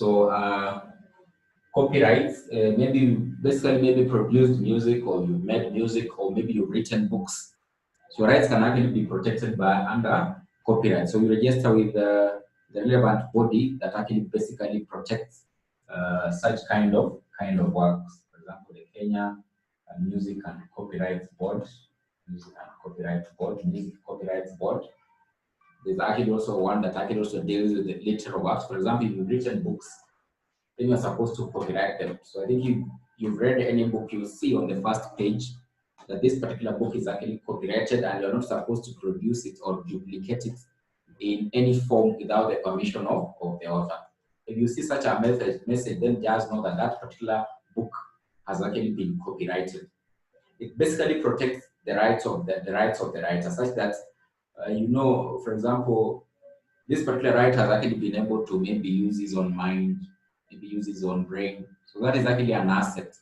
So copyrights, maybe basically produced music, or you made music, or maybe you've written books. So rights can actually be protected by under copyright. So you register with the relevant body that actually basically protects such kind of works. For example, the Kenya Music and Copyright Board, Music Copyright Board. There's actually also one that actually also deals with the literal works. For example, if you've written books, then you're supposed to copyright them. So I think you've read any book, you'll see on the first page that this particular book is actually copyrighted, and you're not supposed to produce it or duplicate it in any form without the permission of the author. If you see such a message, then just know that that particular book has actually been copyrighted. It basically protects the rights of the writer, such that for example, this particular writer has actually been able to maybe use his own mind, maybe use his own brain. So that is actually an asset.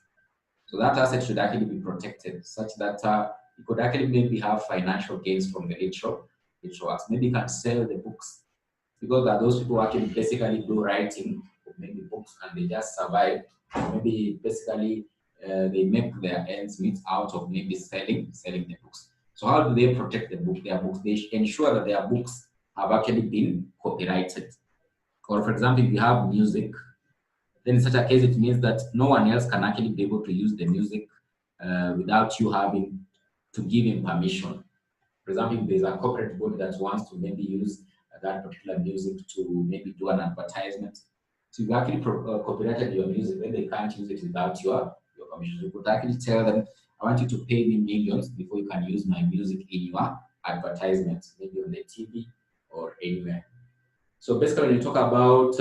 So that asset should actually be protected, such that you could actually maybe have financial gains from the literal works. Maybe you can sell the books, because there are those people who actually basically do writing, maybe books, and they just survive. Maybe basically they make their ends meet out of maybe selling the books. So how do they protect their books? They ensure that their books have actually been copyrighted. Or for example, if you have music, then in such a case, it means that no one else can actually be able to use the music without you having to give him permission. For example, if there's a corporate body that wants to maybe use that particular music to maybe do an advertisement, so you actually copyrighted your music, then they can't use it without your permission. You could actually tell them, I want you to pay me millions before you can use my music in your advertisement, maybe on the TV or anywhere. So basically, when you talk about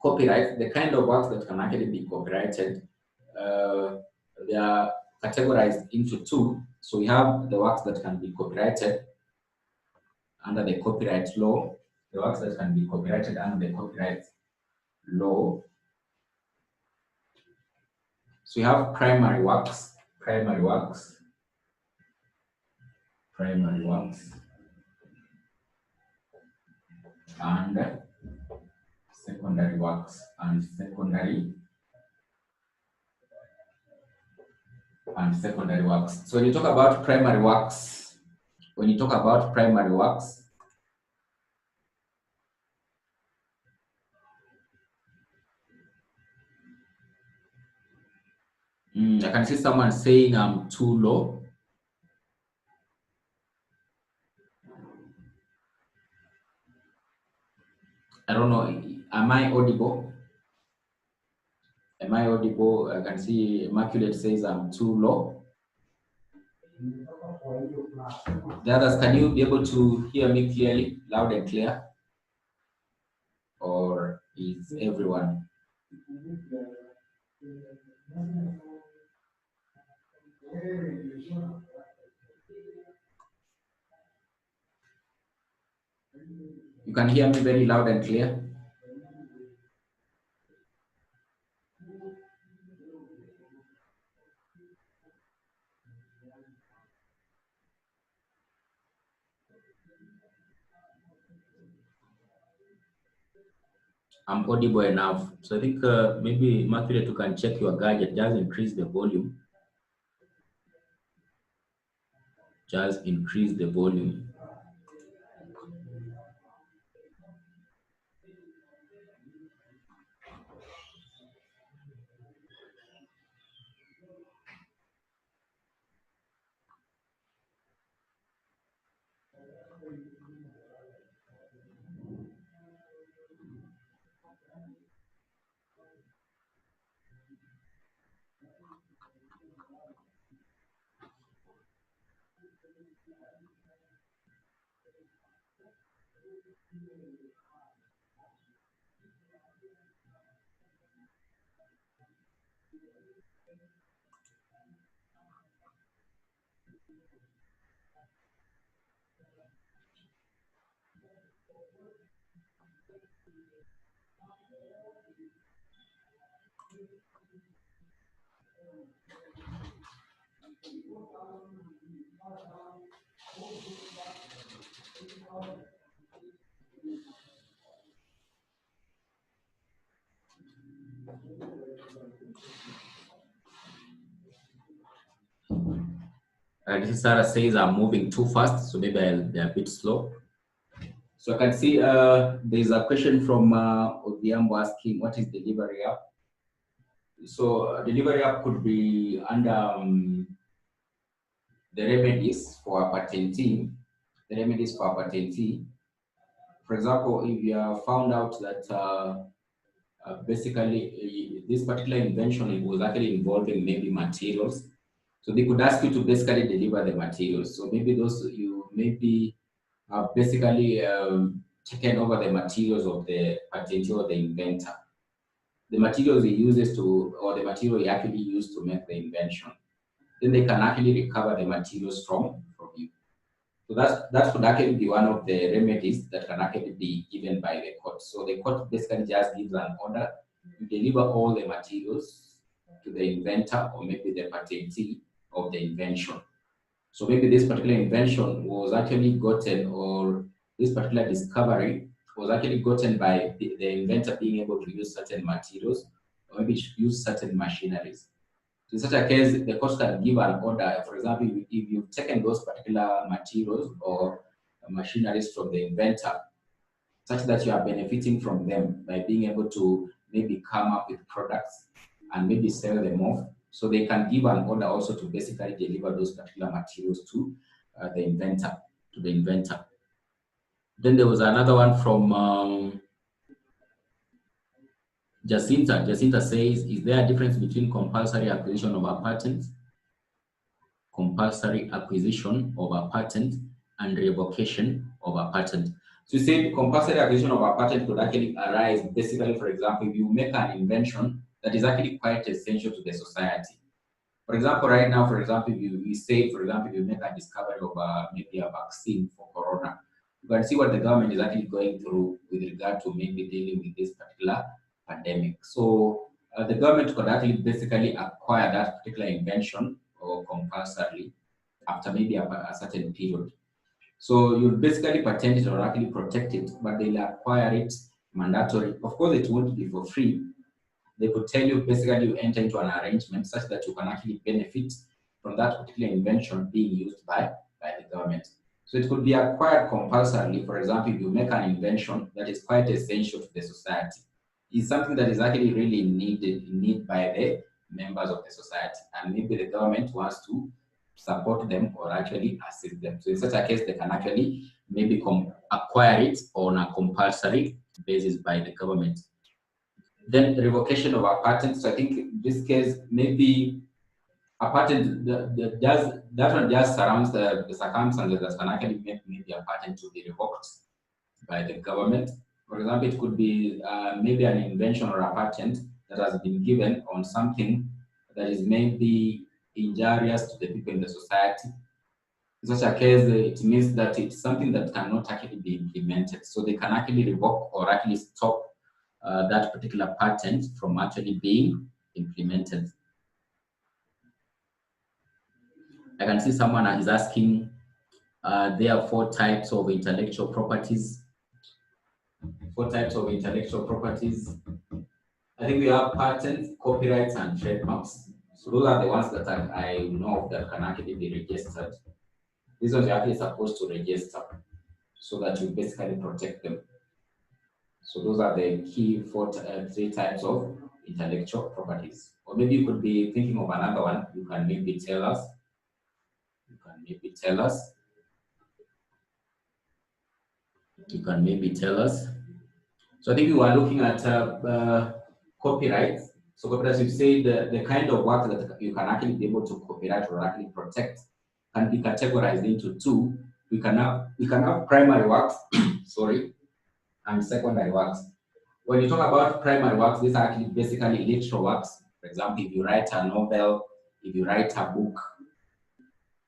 copyright, the kind of works that can actually be copyrighted, they are categorized into two. So we have the works that can be copyrighted under the copyright law, the works that can be copyrighted under the copyright law. So we have primary works, and secondary works, and secondary works. So when you talk about primary works, I can see someone saying I'm too low. I don't know. Am I audible? I can see Immaculate says I'm too low. The others, can you be able to hear me clearly, loud and clear? Or is everyone? You can hear me very loud and clear? I'm audible enough. So I think maybe Immaculate, you can check your gadget, just increase the volume. Just increase the volume. This is Sarah says I'm moving too fast, so maybe I'll be a bit slow. So I can see there's a question from Odhiambo asking, what is delivery app? So delivery app could be under the remedies for a patentee. The remedies for a patentee. For example, if you have found out that basically this particular invention was actually involving maybe materials, so they could ask you to basically deliver the materials. So maybe those you maybe have basically taken over the materials of the patentee or the inventor, the materials he uses to, or the material he actually used to make the invention. Then they can actually recover the materials from you. So that could actually be one of the remedies that can actually be given by the court. So the court basically just gives an order to deliver all the materials to the inventor or maybe the patentee of the invention. So maybe this particular invention was actually gotten, or this particular discovery was actually gotten by the inventor being able to use certain materials or maybe use certain machineries. So in such a case, the court can give an order. For example, if you've taken those particular materials or machineries from the inventor, such that you are benefiting from them by being able to maybe come up with products and maybe sell them off. So they can give an order also to basically deliver those particular materials to the inventor, Then there was another one from Jacinta. Jacinta says, is there a difference between compulsory acquisition of a patent, and revocation of a patent? So you say compulsory acquisition of a patent could actually arise basically, for example, if you make an invention that is actually quite essential to the society. For example, right now, for example, if you say, for example, you make a discovery of maybe a vaccine for corona, you can see what the government is actually going through with regard to maybe dealing with this particular pandemic. So the government could actually basically acquire that particular invention or compulsorily after maybe a certain period. So you basically patent it or actually protect it, but they'll acquire it mandatory. Of course, it won't be for free. They could tell you basically you enter into an arrangement such that you can actually benefit from that particular invention being used by the government. So it could be acquired compulsorily. For example, if you make an invention that is quite essential to the society, it's something that is actually really needed by the members of the society, and maybe the government wants to support them or actually assist them. So in such a case, they can actually maybe acquire it on a compulsory basis by the government. Then revocation of a patent. So I think in this case, maybe a patent that one just surrounds the circumstances that can actually make maybe a patent to be revoked by the government. For example, it could be maybe an invention or a patent that has been given on something that is maybe injurious to the people in the society. In such a case, it means that it's something that cannot actually be implemented. So they can actually revoke or actually stop that particular patent from actually being implemented. I can see someone is asking, there are 4 types of intellectual properties. 4 types of intellectual properties. I think we have patents, copyrights, and trademarks. So those are the ones that I know of that can actually be registered. These ones are actually supposed to register so that you basically protect them. So those are the key 3 types of intellectual properties. Or maybe you could be thinking of another one. You can maybe tell us. You can maybe tell us. So I think we were looking at copyrights. So copyrights, you say the kind of work that you can actually be able to copyright or actually protect can be categorized into 2. We can have primary works, sorry, and secondary works. When you talk about primary works, these are actually basically literal works. For example, if you write a novel, if you write a book.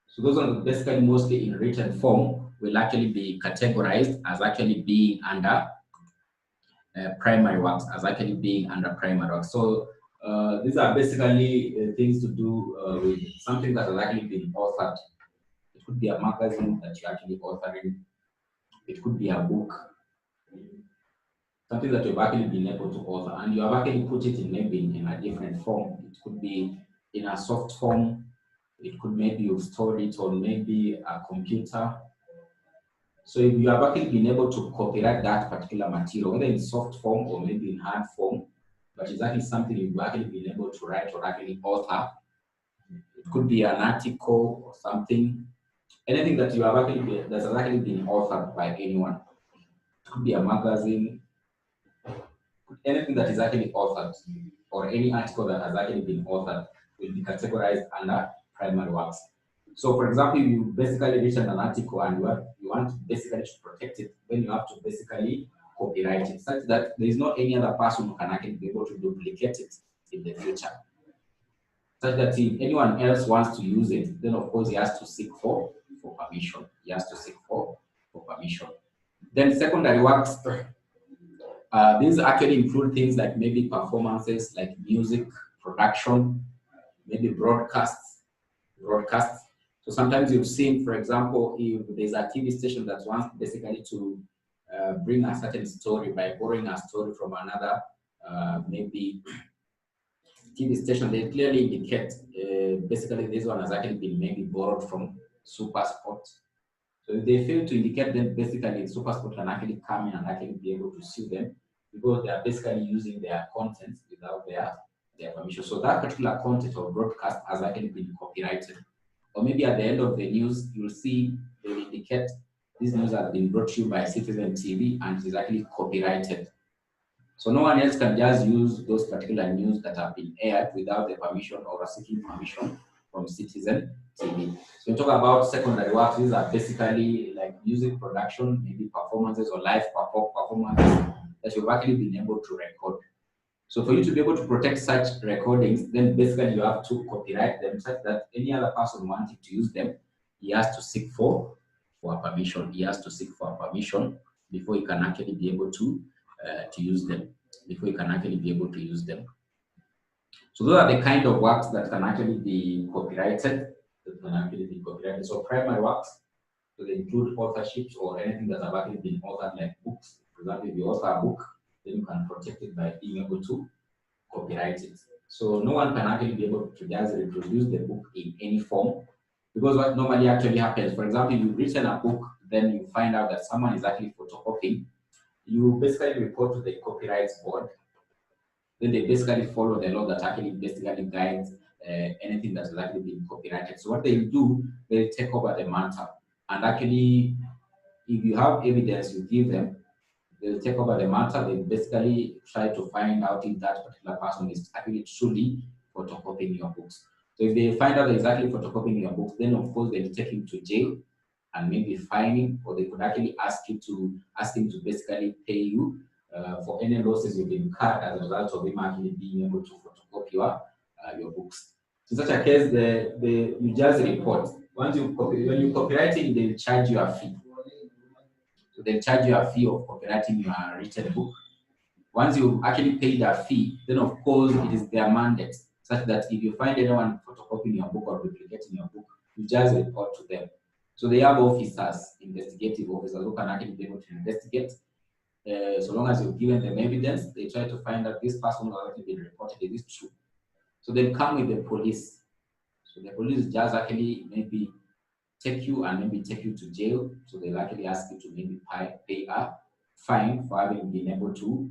So those are basically mostly in written form will actually be categorized as actually being under primary works, So these are basically things to do with something that has actually been authored. It could be a magazine that you're actually authoring. It could be a book. something that you've actually been able to author, and you have actually put it in maybe in a different form. It could be in a soft form. It could maybe you've stored it on maybe a computer. So if you have actually been able to copyright that particular material, whether in soft form or maybe in hard form, but it's actually something you've actually been able to write or actually author. It could be an article or something, anything that you have actually been, that has actually been authored by anyone. It could be a magazine, anything that is actually authored, or any article that has actually been authored will be categorized under primary works. So, for example, you basically written an article and you want basically to protect it, then you have to basically copyright it, such that there is not any other person who can actually be able to duplicate it in the future. Such that if anyone else wants to use it, then of course he has to seek for permission. He has to seek for permission. Then secondary works, these actually include things like maybe performances, like music, production, maybe broadcasts. So sometimes you've seen, for example, if there's a TV station that wants basically to bring a certain story by borrowing a story from another, maybe TV station, they clearly indicate basically this one has actually been maybe borrowed from Super Sport. So if they fail to indicate, then basically Super Sport can actually come in and actually be able to sue them because they are basically using their content without their permission. So that particular content or broadcast has actually been copyrighted. Or maybe at the end of the news, you'll see they will indicate this news has been brought to you by Citizen TV and it is actually copyrighted. So no one else can just use those particular news that have been aired without the permission or seeking permission from Citizen TV. So we talk about secondary works. These are basically like music production, maybe performances or live performances that you've actually been able to record. So for you to be able to protect such recordings, then basically you have to copyright them such that any other person wanting to use them, he has to seek for a permission. He has to seek for a permission before he can actually be able to use them. Before you can actually be able to use them. So those are the kind of works that can actually be copyrighted. So primary works, so they include authorships or anything that have actually been authored, like books. For example, if you author a book, then you can protect it by being able to copyright it. So no one can actually be able to just reproduce the book in any form, because what normally actually happens, for example, if you've written a book, then you find out that someone is actually photocopying, you basically report to the copyrights board. Then they basically follow the law that actually basically guides anything that has actually been copyrighted. So what they do, they take over the matter, and actually, if you have evidence, you give them, they'll take over the matter. They basically try to find out if that particular person is actually truly photocopying your books. So if they find out exactly photocopying your books, then of course they'll take him to jail and maybe fine him, or they could actually ask him to basically pay you for any losses you've incurred as a result of him actually being able to photocopy your books. In such a case, you just report. When you copywriting, they'll charge you a fee. So they'll charge you a fee of copywriting your written book. Once you actually pay that fee, then of course it is their mandate, such that if you find anyone photocopying your book or duplicating your book, you just report to them. So they have officers, investigative officers, who can actually be able to investigate. So long as you've given them evidence, they try to find out this person who has actually been reported, is this true? So they come with the police. So the police just actually maybe take you and maybe take you to jail. So they'll actually ask you to maybe pay a fine for having been able to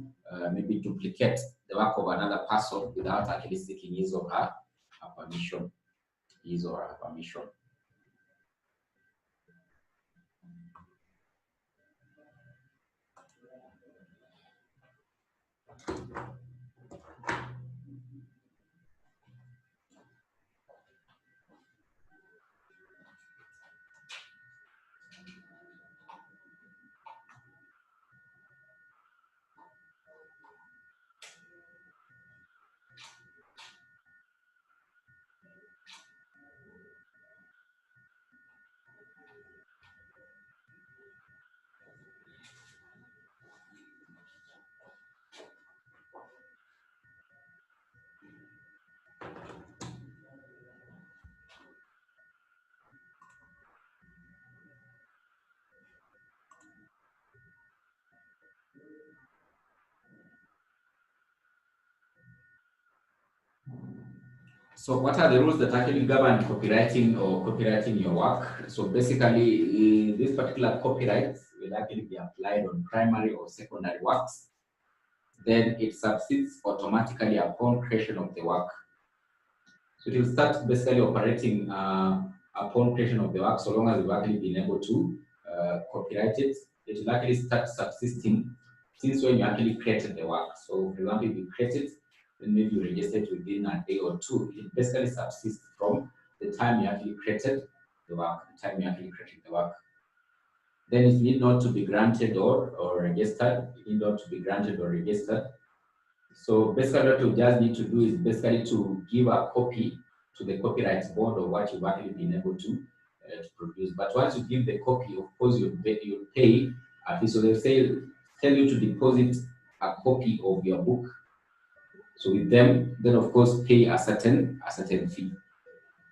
maybe duplicate the work of another person without actually seeking his or her permission. His or her permission. So what are the rules that actually govern copywriting or copywriting your work? So basically, this particular copyright will actually be applied on primary or secondary works. Then it subsists automatically upon creation of the work. So it will start basically operating upon creation of the work, so long as you've actually been able to copyright it. It will actually start subsisting since when you actually created the work. So for example, if you create it, then maybe you register it within a day or two. It basically subsists from the time you actually created the work, the time you actually created the work. Then it need not to be granted or registered. It need not to be granted or registered. So basically what you just need to do is basically to give a copy to the copyright board of what you've actually been able to produce. But once you give the copy, of course, you pay a fee. So they tell you to deposit a copy of your book. So with them, then of course pay a certain fee.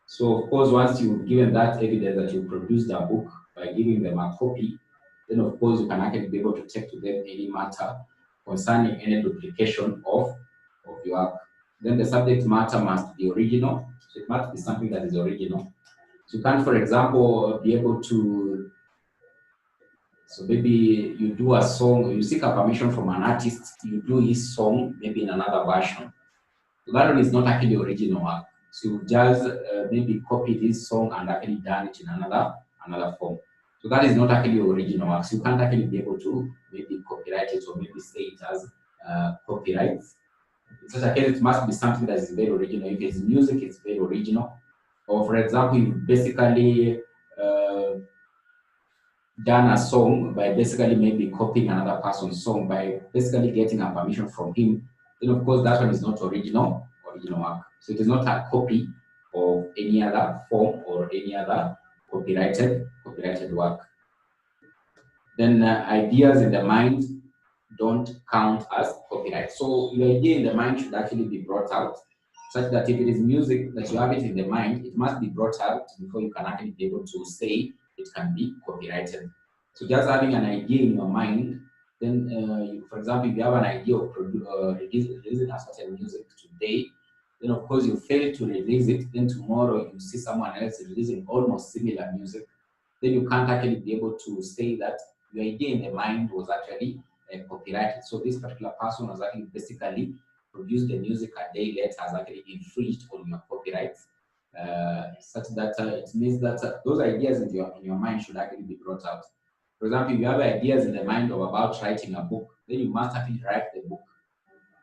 So of course, once you've given that evidence that you produced a book by giving them a copy, then of course you can actually be able to take to them any matter concerning any duplication of your work. Then the subject matter must be original. So it must be something that is original. So you can, for example, be able to, so maybe you do a song, you seek a permission from an artist, you do his song, maybe in another version. So that one is not actually original work. So you just maybe copy this song and actually done it in another form. So that is not actually original work. So you can't actually be able to maybe copyright it or maybe say it as copyright. In such a case, it must be something that is very original. If it's music, it's very original. Or for example, you basically done a song by basically maybe copying another person's song by basically getting a permission from him, then of course that one is not original work. So it is not a copy of any other form or any other copyrighted work. Then ideas in the mind don't count as copyright. So your idea in the mind should actually be brought out, such that if it is music that you have it in the mind, it must be brought out before you can actually be able to say it can be copyrighted. So just having an idea in your mind, then for example, if you have an idea of releasing a certain music today, then of course you fail to release it, then tomorrow you see someone else releasing almost similar music, then you can't actually be able to say that your idea in the mind was actually copyrighted. So this particular person was actually basically produced the music a day later, has actually infringed on your copyrights, such that it means that those ideas in your mind should actually be brought out. For example, if you have ideas in the mind of about writing a book, then you must actually write the book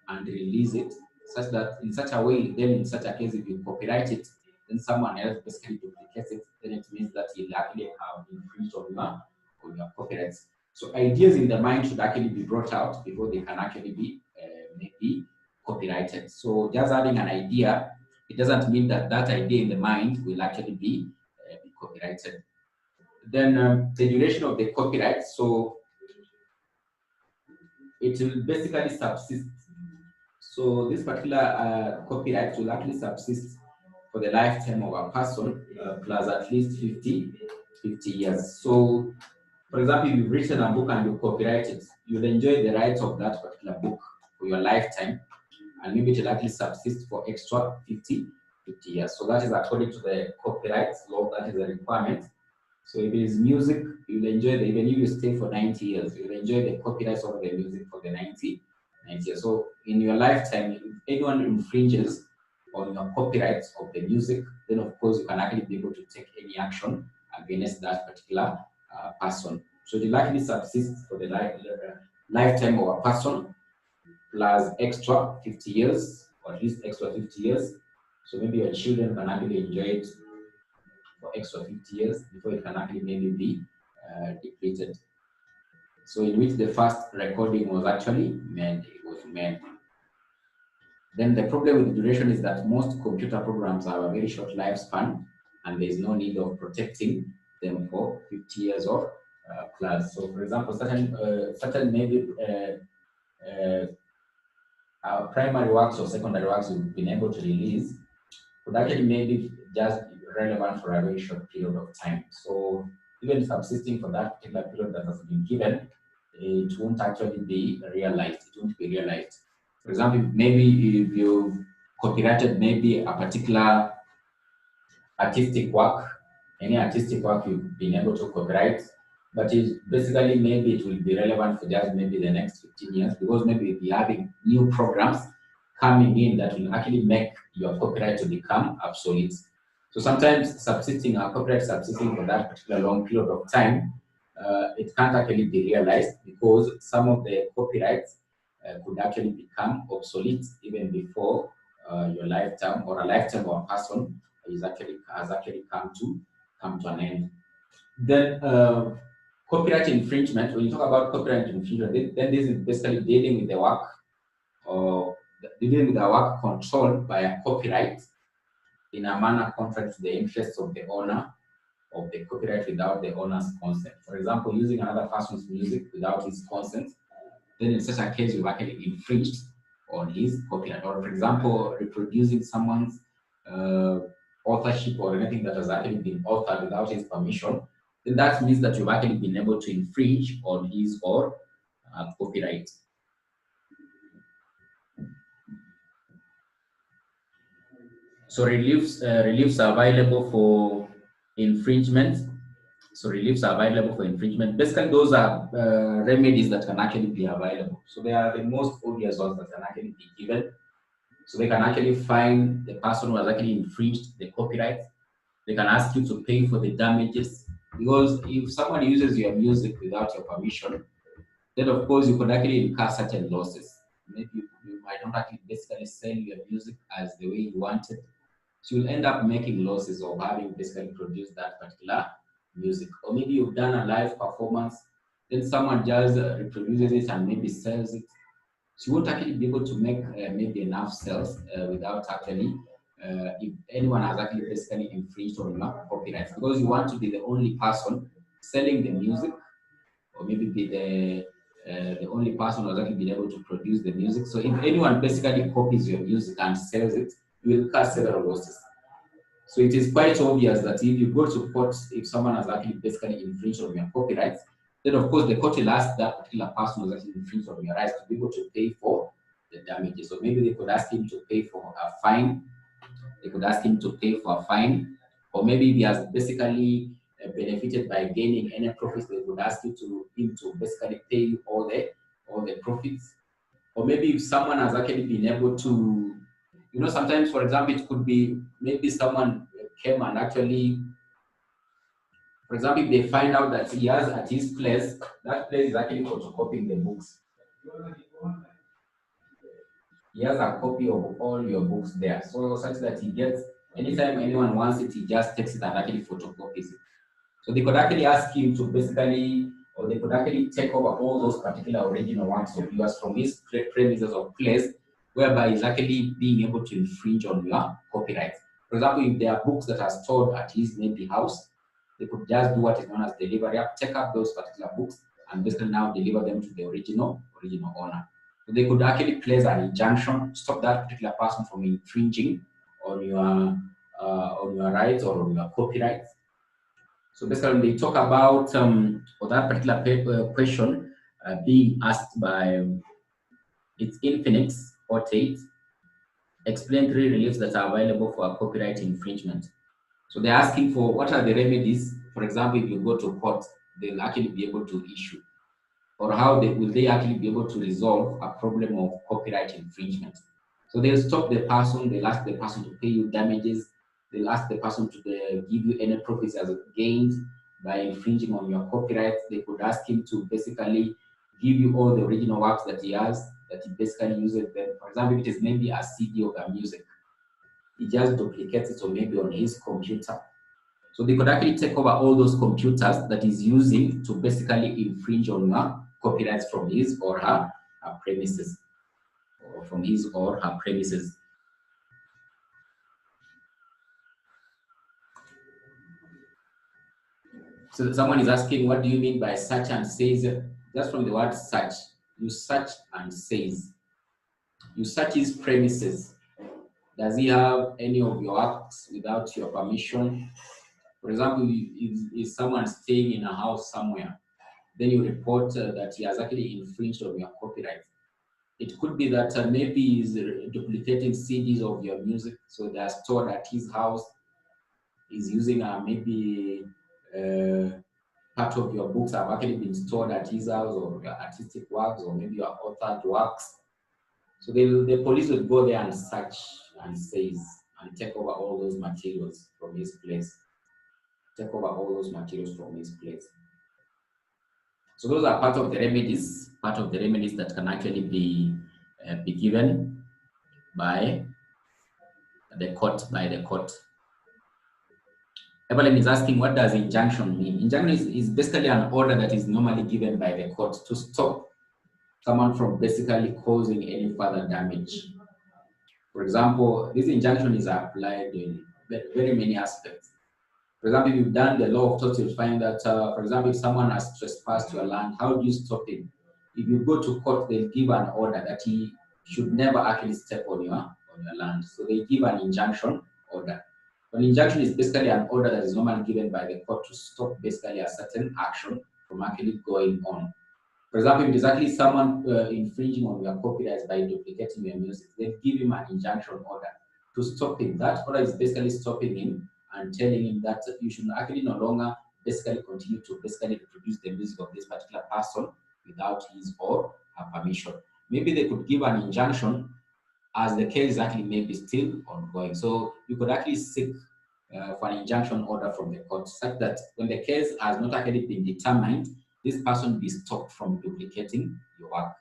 and release it, such that in such a way, then in such a case, if you copyright it, then someone else basically duplicates it, then it means that you'll actually have infringed on your copyrights. So ideas in the mind should actually be brought out before they can actually be maybe copyrighted. So just having an idea, it doesn't mean that that idea in the mind will actually be copyrighted. Then the duration of the copyright, so it will basically subsist. So this particular copyright will actually subsist for the lifetime of a person plus at least 50 years. So for example, if you've written a book and you copyright it, you'll enjoy the rights of that particular book for your lifetime, and maybe it will actually subsist for extra 50 years. So that is according to the copyright law, that is a requirement. So if it is music, you'll enjoy the, even if you stay for 90 years, you'll enjoy the copyrights of the music for the 90 years. So in your lifetime, if anyone infringes on your copyrights of the music, then of course you can actually be able to take any action against that particular person. So it will actually subsist for the lifetime of a person plus extra 50 years, or at least extra 50 years. So maybe your children can actually enjoy it for extra 50 years before it can actually maybe be depleted. So in which the first recording was actually made, Then the problem with the duration is that most computer programs have a very short lifespan, and there is no need of protecting them for 50 years or plus. So for example, certain maybe primary works or secondary works we've been able to release would actually maybe just be relevant for a very short period of time. So even subsisting for that particular period that has been given, it won't actually be realized. It won't be realized. For example, maybe if you copyrighted maybe a particular artistic work, any artistic work you've been able to copyright, but it's basically maybe it will be relevant for just maybe the next 15 years, because maybe you'll be having new programs coming in that will actually make your copyright to become obsolete. So sometimes subsisting our copyright subsisting for that particular long period of time, it can't actually be realized, because some of the copyrights could actually become obsolete even before your lifetime, or a lifetime of a person has actually come to an end. Then copyright infringement. When you talk about copyright infringement, then this is basically dealing with the work, or dealing with the work controlled by a copyright in a manner contrary to the interests of the owner of the copyright without the owner's consent. For example, using another person's music without his consent, then in such a case you've actually infringed on his copyright. Or for example, reproducing someone's authorship or anything that has actually been authored without his permission, then that means that you've actually been able to infringe on his or copyright. So reliefs are available for infringement. So reliefs are available for infringement. Basically, those are remedies that can actually be available. So they are the most obvious ones that can actually be given. So they can actually fine the person who has actually infringed the copyright. They can ask you to pay for the damages, because if someone uses your music without your permission, then of course you could actually incur certain losses. Maybe you might not actually basically sell your music as the way you wanted. So you'll end up making losses of having basically produced that particular music. Or maybe you've done a live performance, then someone just reproduces it and maybe sells it. So you won't actually be able to make maybe enough sales without actually, if anyone has actually basically infringed on your copyrights, because you want to be the only person selling the music, or maybe be the only person who's actually been able to produce the music. So if anyone basically copies your music and sells it, you will incur several losses. So it is quite obvious that if you go to court, if someone has actually basically infringed on your copyrights, then of course the court will ask that particular person who's actually infringed on your rights to be able to pay for the damages. So maybe they could ask him to pay for a fine. They could ask him to pay for a fine, or maybe if he has basically benefited by gaining any profits, they would ask him to basically pay you all the profits. Or maybe if someone has actually been able to, sometimes, for example, it could be maybe someone came and actually, for example, if they find out that he has at his place, that place is actually photocopying the books. He has a copy of all your books there. So such that he gets, anytime anyone wants it, he just takes it and actually photocopies it. So they could actually ask him to basically, or they could actually take over all those particular original works of yours from his premises or place, whereby he's actually being able to infringe on your copyright. For example, if there are books that are stored at his maybe house, they could just do what is known as delivery up, take up those particular books and basically now deliver them to the original owner. So they could actually place an injunction, stop that particular person from infringing on your rights or on your copyrights. So basically, they talk about for that particular paper question being asked by its Infinix or Tate, explain 3 reliefs that are available for a copyright infringement. So they're asking for what are the remedies. For example, if you go to court, they'll actually be able to issue, or how will they actually be able to resolve a problem of copyright infringement. So they'll stop the person, they'll ask the person to pay you damages, they'll ask the person to give you any profits as gains by infringing on your copyright. They could ask him to basically give you all the original works that he has, that he basically uses them. For example, if it is maybe a CD of a music, he just duplicates it, or maybe on his computer. So they could actually take over all those computers that he's using to basically infringe on copyrights from his or her premises, or from his or her premises. So someone is asking, what do you mean by search and says? Just from the word search, you search and says. You search his premises. Does he have any of your works without your permission? For example, if someone staying in a house somewhere, then you report that he has actually infringed on your copyright. It could be that maybe he's duplicating CDs of your music, so they are stored at his house. He's using maybe part of your books have actually been stored at his house, or your artistic works, or maybe your authored works. So the police would go there and search and seize and take over all those materials from his place. Take over all those materials from his place. So those are part of the remedies that can actually be given by the court. Evelyn is asking, what does injunction mean? Injunction is basically an order that is normally given by the court to stop someone from basically causing any further damage. For example, this injunction is applied in very many aspects. For example, if you've done the law of tort, you'll find that, for example, if someone has trespassed your land, how do you stop him? If you go to court, they'll give an order that he should never actually step on your land. So they give an injunction order. An injunction is basically an order that is normally given by the court to stop basically a certain action from actually going on. For example, if it is actually someone infringing on your copyrights by duplicating your music, they give him an injunction order to stop him. That order is basically stopping him and telling him that you should actually no longer basically continue to basically reproduce the music of this particular person without his or her permission. Maybe they could give an injunction as the case actually may be still ongoing. So you could actually seek for an injunction order from the court, such that when the case has not actually been determined, this person be stopped from duplicating your work.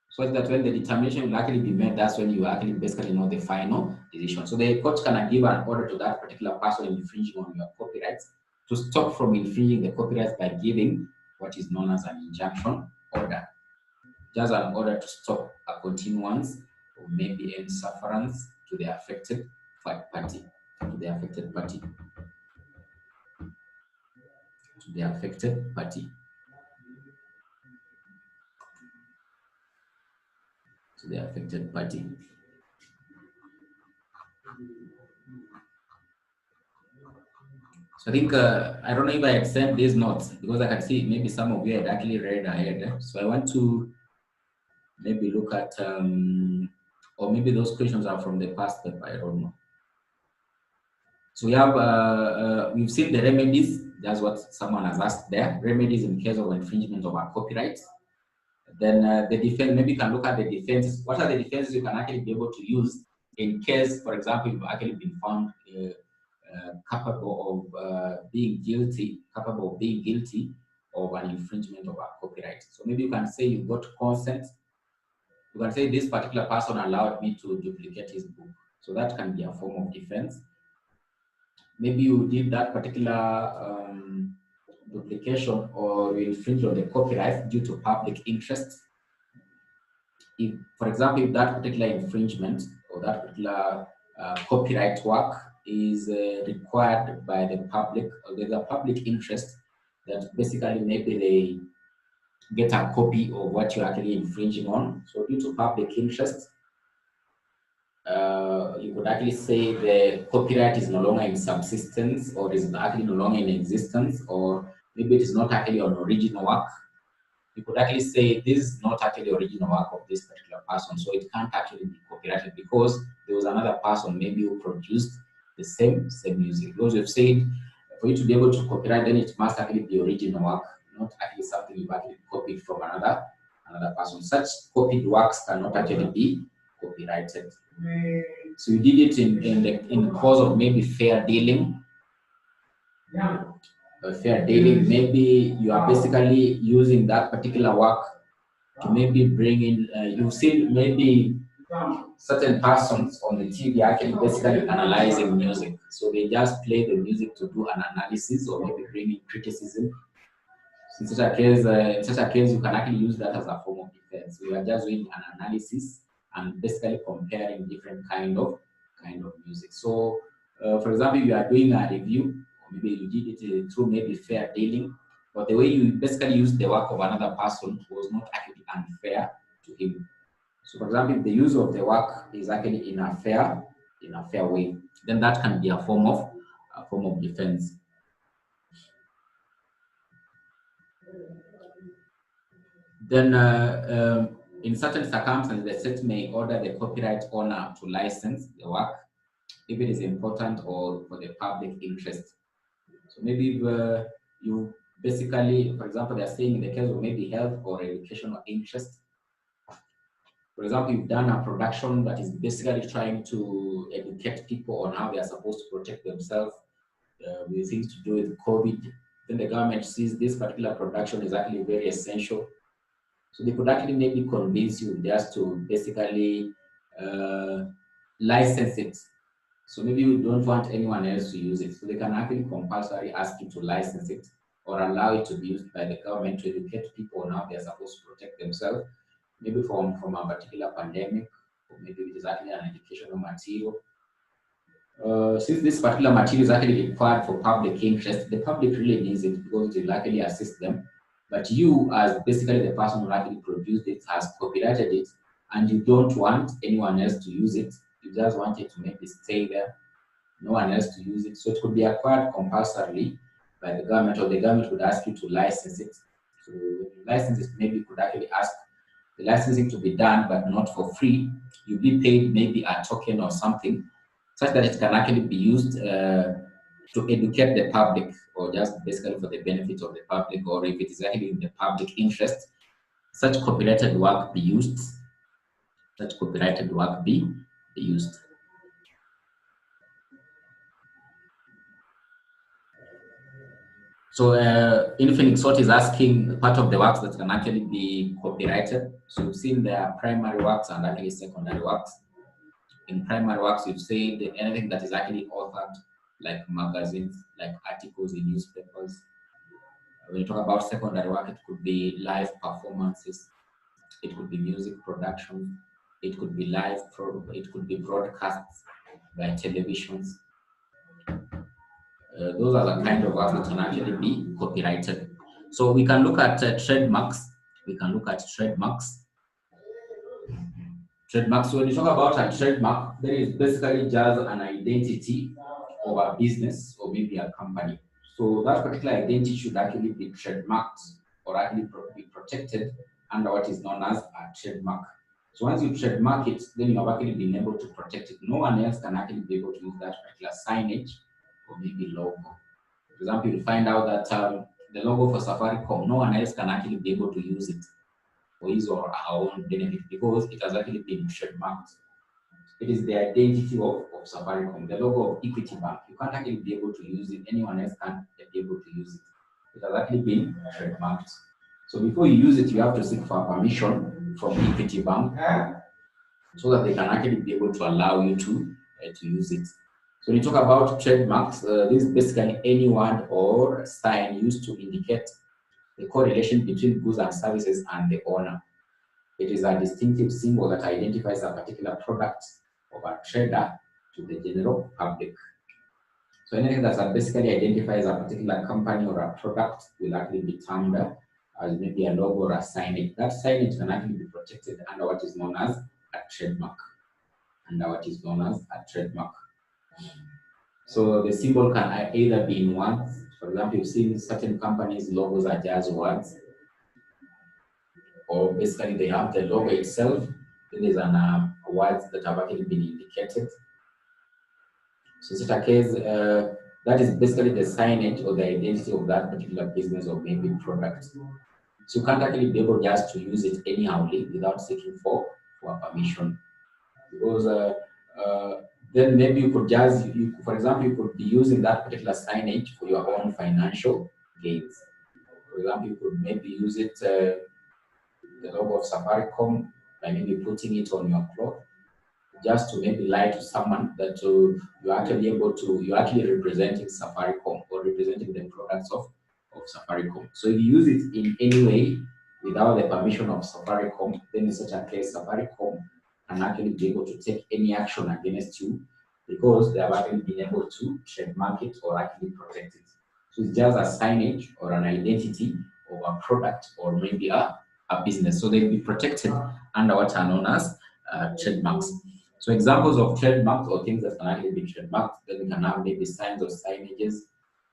So that when the determination will actually be made, that's when you actually basically know the final decision. So the court can give an order to that particular person infringing on your copyrights to stop from infringing the copyrights by giving what is known as an injunction order. Just an order to stop a continuance or maybe any sufferance to the affected party. To the affected party. To the affected party. To the affected party. So I think, I don't know if I had sent these notes because I can see maybe some of you had actually read ahead. So I want to maybe look at, or maybe those questions are from the past paper, I don't know. So we have, we've seen the remedies. That's what someone has asked there. Remedies in case of infringement of our copyright. Then the defense, maybe you can look at the defenses. What are the defenses you can actually be able to use in case, for example, you've actually been found capable of being guilty of an infringement of our copyright. So maybe you can say you got consent. You can say this particular person allowed me to duplicate his book. So that can be a form of defense. Maybe you did that particular duplication or infringe on the copyright due to public interest. If, for example, if that particular infringement or that particular copyright work is required by the public, or there's a public interest that basically maybe they get a copy of what you're actually infringing on. So due to public interest, you could actually say the copyright is no longer in subsistence, or is actually no longer in existence, or maybe it is not actually an original work. You could actually say this is not actually the original work of this particular person, so it can't actually be copyrighted because there was another person maybe who produced the same music. Because we've said for you to be able to copyright, then it must actually be original work, not actually something you've actually copied from another person. Such copied works cannot actually be copyrighted. So you did it in the cause of maybe fair dealing. Fair dealing, maybe you are basically using that particular work to maybe bring in, you've seen maybe certain persons on the TV actually basically analyzing music. So they just play the music to do an analysis or maybe bring in criticism. In such a case, you can actually use that as a form of defense. We are just doing an analysis and basically comparing different kind of music. So, for example, you are doing a review, or maybe you did it through maybe fair dealing, but the way you basically used the work of another person was not actually unfair to him. So, for example, if the use of the work is actually in a fair way, then that can be a form of defense. Then In certain circumstances, the state may order the copyright owner to license the work if it is important or for the public interest. So maybe if, you basically, for example, they're saying in the case of maybe health or educational interest. For example, you've done a production that is basically trying to educate people on how they are supposed to protect themselves with things to do with COVID. Then the government sees this particular production is actually very essential. So they could actually maybe convince you just to basically license it. So maybe you don't want anyone else to use it. So they can actually compulsorily ask you to license it or allow it to be used by the government to educate people on how they're supposed to protect themselves, maybe from a particular pandemic, or maybe it is actually an educational material. Since this particular material is actually required for public interest, the public really needs it because it will actually assist them. But you, as basically the person who actually produced it, has copyrighted it, and you don't want anyone else to use it. You just want it to maybe stay there, no one else to use it. So it could be acquired compulsorily by the government, or the government would ask you to license it. So when you license it, maybe you could actually ask the licensing to be done, but not for free. You'll be paid maybe a token or something, such that it can actually be used to educate the public, or just basically for the benefit of the public, or if it is actually in the public interest, such copyrighted work be used. Such copyrighted work be used. So Infinix what is asking part of the works that can actually be copyrighted. So you've seen there are primary works and actually secondary works. In primary works, you've said anything that is actually authored, like magazines, like articles in newspapers. When you talk about secondary work, it could be live performances, it could be music production, it could be it could be broadcasts by televisions. Those are the kind of works that can actually be copyrighted. So we can look at trademarks. We can look at trademarks. Trademarks, when you talk about a trademark, there is basically just an identity of a business or maybe a company. So that particular identity should actually be trademarked or actually be protected under what is known as a trademark. So once you trademark it, then you have actually been able to protect it. No one else can actually be able to use that particular signage or maybe logo. For example, you'll find out that the logo for Safaricom, no one else can actually be able to use it for his or her own benefit because it has actually been trademarked. It is the identity of Safaricom, the logo of Equity Bank. You can't actually be able to use it. Anyone else can't be able to use it. It has actually been trademarked. So before you use it, you have to seek for permission from Equity Bank so that they can actually be able to allow you to use it. So when you talk about trademarks, this is basically any word or sign used to indicate the correlation between goods and services and the owner. It is a distinctive symbol that identifies a particular product of a trader to the general public. So anything that basically identifies a particular company or a product will actually be termed as maybe a logo or a signage. That signage can actually be protected under what is known as a trademark. So the symbol can either be in words. For example, you've seen certain companies' logos are just words, or basically they have the logo itself. Then there's words that have actually been indicated. So in such a case, that is basically the signage or the identity of that particular business or maybe product. So you can't actually be able just to use it anyhowly without seeking for permission. Because then maybe you could just, for example, you could be using that particular signage for your own financial gains. For example, you could maybe use it, the logo of Safaricom, by maybe putting it on your cloth, just to maybe lie to someone that you're actually representing Safaricom or representing the products of Safaricom. So if you use it in any way without the permission of Safaricom, then in such a case, Safaricom can actually be able to take any action against you because they have actually been able to trademark it or actually protect it. So it's just a signage or an identity of a product or maybe a business. So they'll be protected under what are known as trademarks. So examples of trademarks or things that can actually be trademarked, then we can have maybe signs or signages,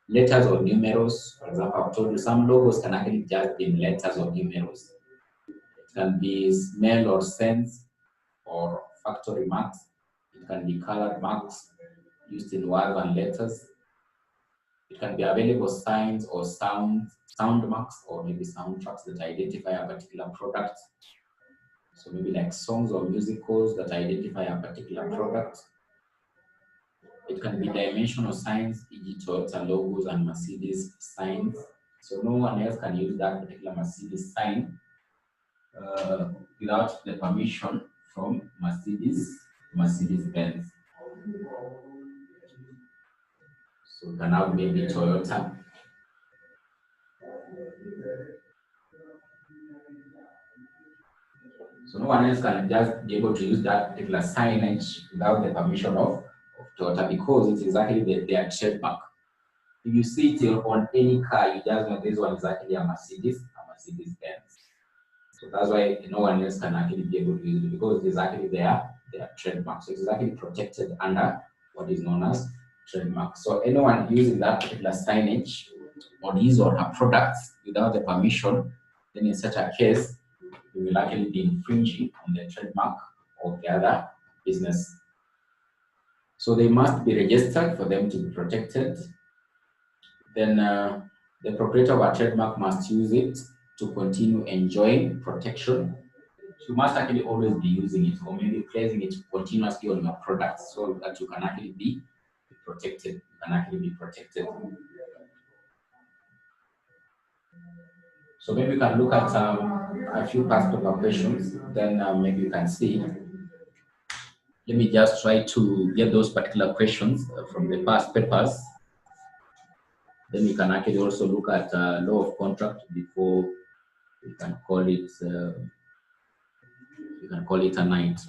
letters or numerals. For example, I've told you some logos can actually just be in letters or numerals. It can be smell or sense or factory marks. It can be colored marks used in words and letters. It can be available signs or sound marks or maybe soundtracks that identify a particular product. So maybe like songs or musicals that identify a particular product. It can be dimensional signs, e.g. Toyota logos and Mercedes signs. So no one else can use that particular Mercedes sign without the permission from Mercedes-Benz. So we can have maybe Toyota. So no one else can just be able to use that particular signage without the permission of Toyota, because it's exactly their trademark. If you see it on any car, you just know this one is actually a Mercedes-Benz. So that's why no one else can actually be able to use it, because it's actually their trademark. So it's actually protected under what is known as trademark. So anyone using that particular signage on his or her products without the permission, then in such a case, you will actually be infringing on the trademark of the other business. So they must be registered for them to be protected. Then the proprietor of a trademark must use it to continue enjoying protection. You must actually always be using it, or maybe placing it continuously on your products, so that you can actually be protected. So maybe you can look at a few past paper questions, then maybe you can see. Let me just try to get those particular questions from the past papers. Then we can actually also look at law of contract before we can call it a night.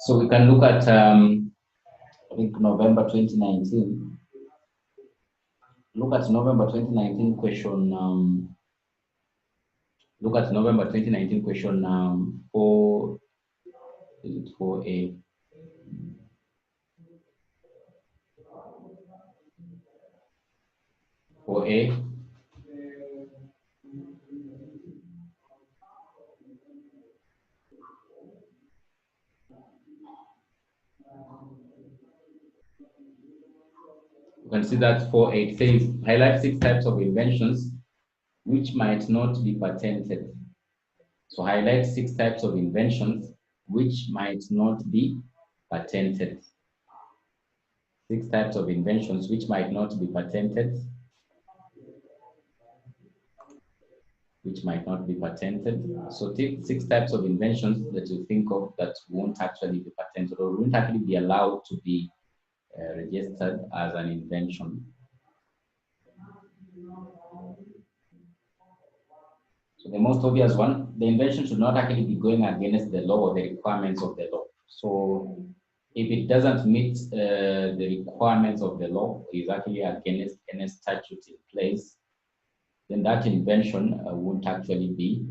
So we can look at, I think, November 2019. Look at November 2019 question. Look at November 2019 question 4. Is it 4A? For A, you can see that 4A, it says highlight 6 types of inventions which might not be patented. So highlight 6 types of inventions which might not be patented. 6 types of inventions which might not be patented. Which might not be patented. So take 6 types of inventions that you think of that won't actually be patented or won't actually be allowed to be registered as an invention. So the most obvious one, the invention should not actually be going against the law or the requirements of the law. So if it doesn't meet the requirements of the law, is actually against any statute in place, then that invention won't actually be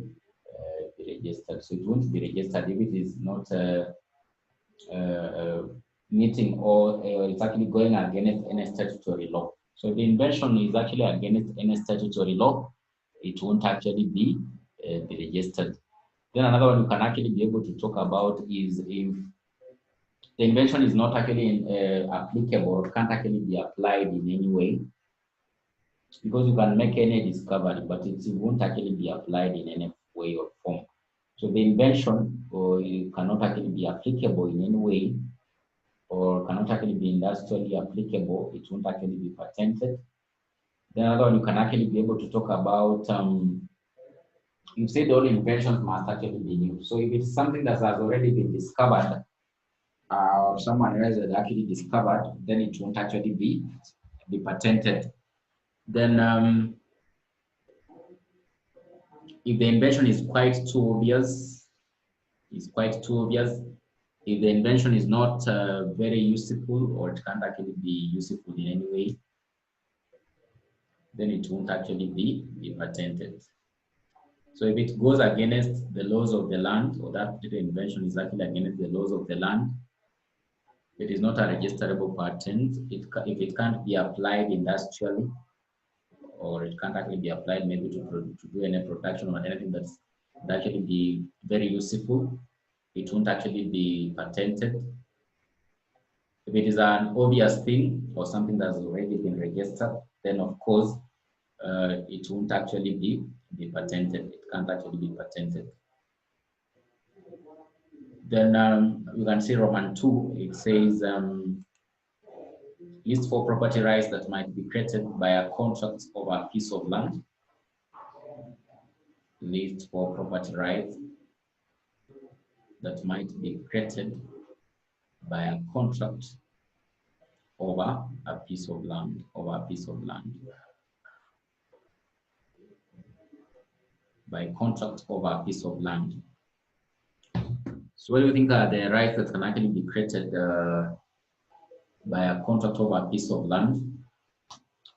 registered. So it won't be registered if it is not meeting or it's actually going against any statutory law. So if the invention is actually against any statutory law, it won't actually be registered. Then another one you can actually be able to talk about is if the invention is not actually applicable or can't actually be applied in any way, because you can make any discovery, but it won't actually be applied in any way or form. So the invention it cannot actually be applicable in any way, or cannot actually be industrially applicable, it won't actually be patented. Then another one you can actually be able to talk about, you said all inventions must actually be new. So if it's something that has already been discovered, or someone else has actually discovered, then it won't actually be patented. Then if the invention is quite too obvious, if the invention is not very useful or it can't actually be useful in any way, then it won't actually be patented. So if it goes against the laws of the land, or that particular invention is actually against the laws of the land, it is not a registerable patent. If it can't be applied industrially, or it can't actually be applied maybe to do any production or anything that's actually be very useful, it won't actually be patented. If it is an obvious thing or something that's already been registered, then of course it won't actually be patented. It can't actually be patented. Then you can see Roman 2, it says list 4 property rights that might be created by a contract over a piece of land. List 4 property rights that might be created by a contract over a piece of land, by contract over a piece of land. So what do you think are the rights that can actually be created by a contract over a piece of land?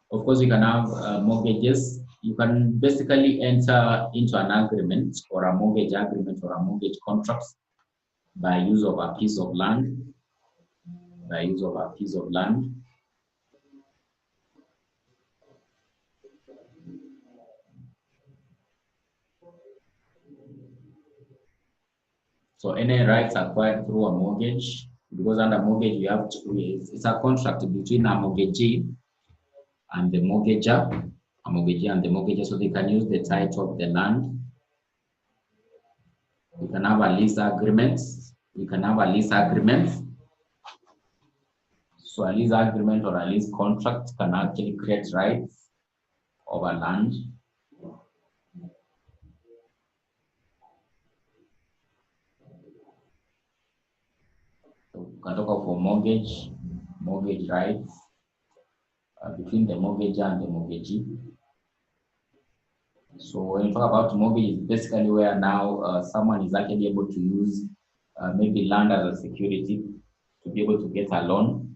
Of course, you can have mortgages. You can basically enter into an agreement or a mortgage agreement or a mortgage contract by use of a piece of land. the use of a piece of land. So any rights acquired through a mortgage, because under mortgage we have to, it's a contract between a mortgagee and the mortgager, a mortgagee and the mortgager, so they can use the title of the land. You can have a lease agreement. You can have a lease agreement. So a lease agreement or a lease contract can actually create rights over land. So you can talk of for mortgage rights between the mortgager and the mortgagee. So when you talk about mortgage, it's basically where now someone is actually able to use maybe land as a security to be able to get a loan.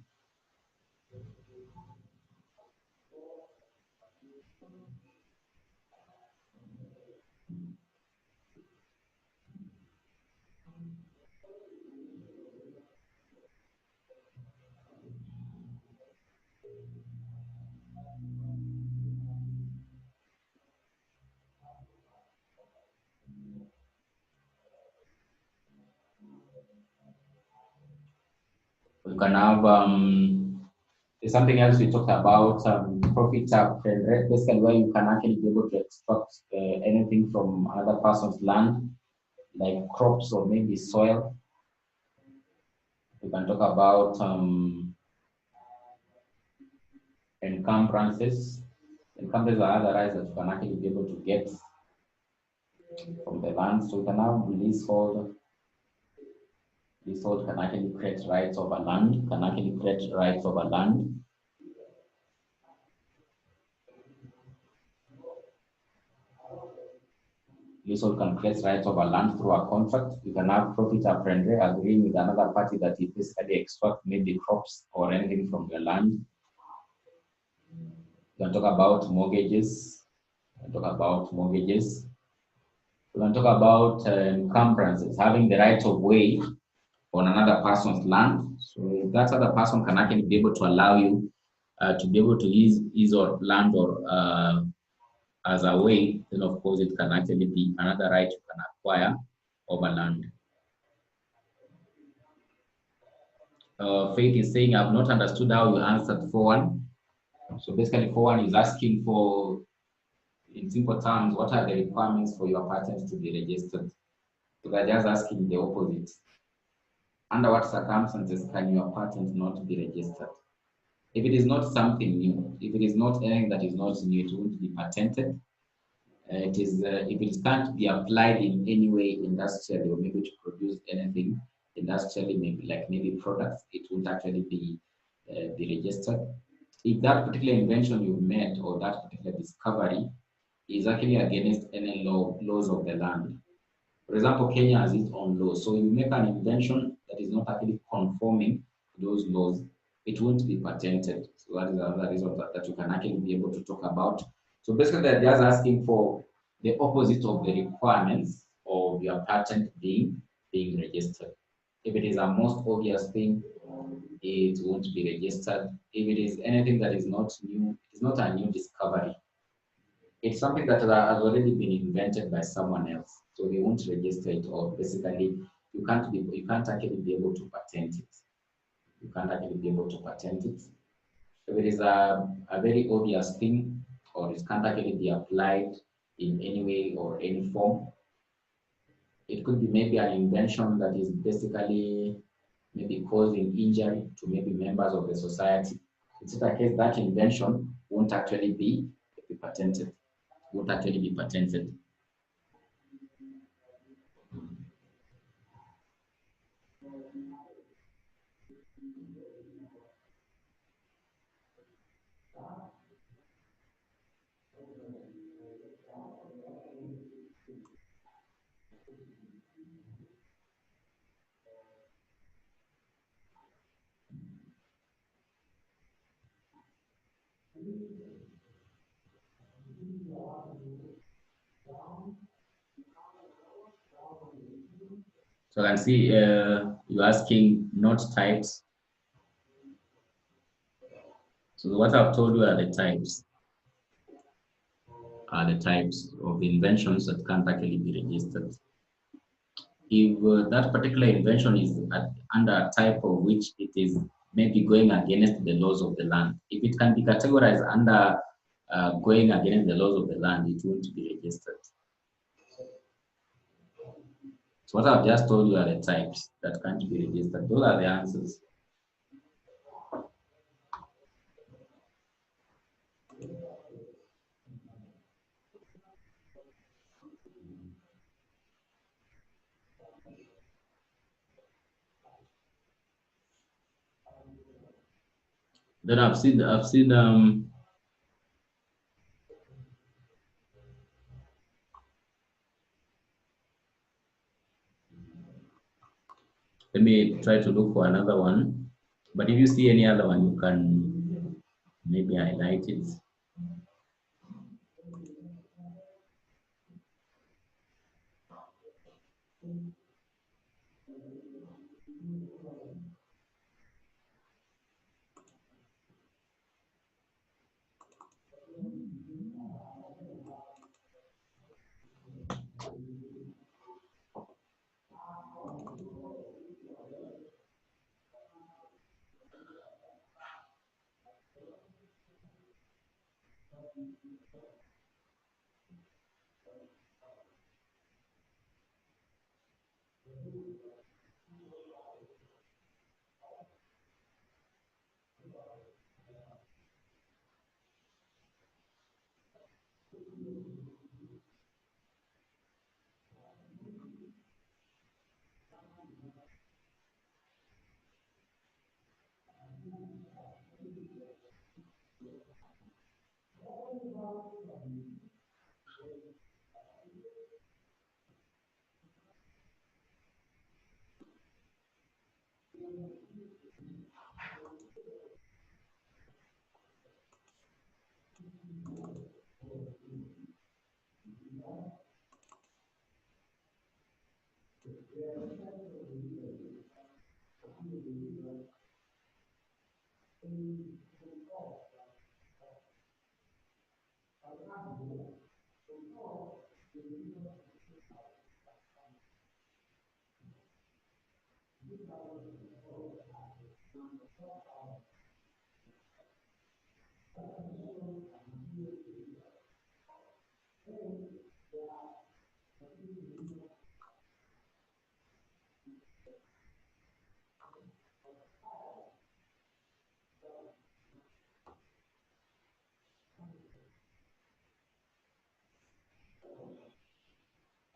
You can have there's something else we talked about, profit trade rate, basically where you can actually be able to extract anything from another person's land, like crops or maybe soil. You can talk about encumbrances. Encumbrances are other rights that you can actually be able to get from the land. So you can have leasehold. Leasehold can actually create rights over land, can actually create rights over land. Leasehold can create rights over land through a contract. You can have profit apprendre, agreeing with another party that you basically extract maybe crops or anything from your land. You can talk about mortgages. You can talk about mortgages. You can talk about encumbrances, having the right of way on another person's land. So that other person can actually be able to allow you to be able to use your land or as a way, then of course it can actually be another right you can acquire over land. Faith is saying, I've not understood how you answered 4-1. So basically 4-1 is asking for, in simple terms, what are the requirements for your patent to be registered? So they're just asking the opposite. Under what circumstances can your patent not be registered? If it is not something new, if it is not anything that is not new, it won't be patented. It is if it can't be applied in any way industrially or maybe to produce anything industrially, maybe products, it won't actually be registered. If that particular invention you made or that particular discovery is actually against any laws of the land. For example, Kenya has its own laws. So you make an invention that is not actually conforming to those laws, it won't be patented. So that is another reason that you can actually be able to talk about. So basically, they're just asking for the opposite of the requirements of your patent being registered. If it is a most obvious thing, it won't be registered. If it is anything that is not new, it is not a new discovery. It's something that has already been invented by someone else, so they won't register it. Or basically, you can't actually be able to patent it. You can't actually be able to patent it. If it is a very obvious thing, or it can't actually be applied in any way or any form, it could be maybe an invention that is basically maybe causing injury to maybe members of the society. In such a case, that invention won't actually be patented. Won't actually be patented. So I can see you're asking not types. So what I've told you are the types of inventions that can't actually be registered. If that particular invention is under a type of which it is maybe going against the laws of the land, if it can be categorized under going against the laws of the land, it won't be registered. So what I've just told you are the types that can't be registered. Those are the answers. Then I've seen let me try to look for another one. But if you see any other one, you can maybe highlight it.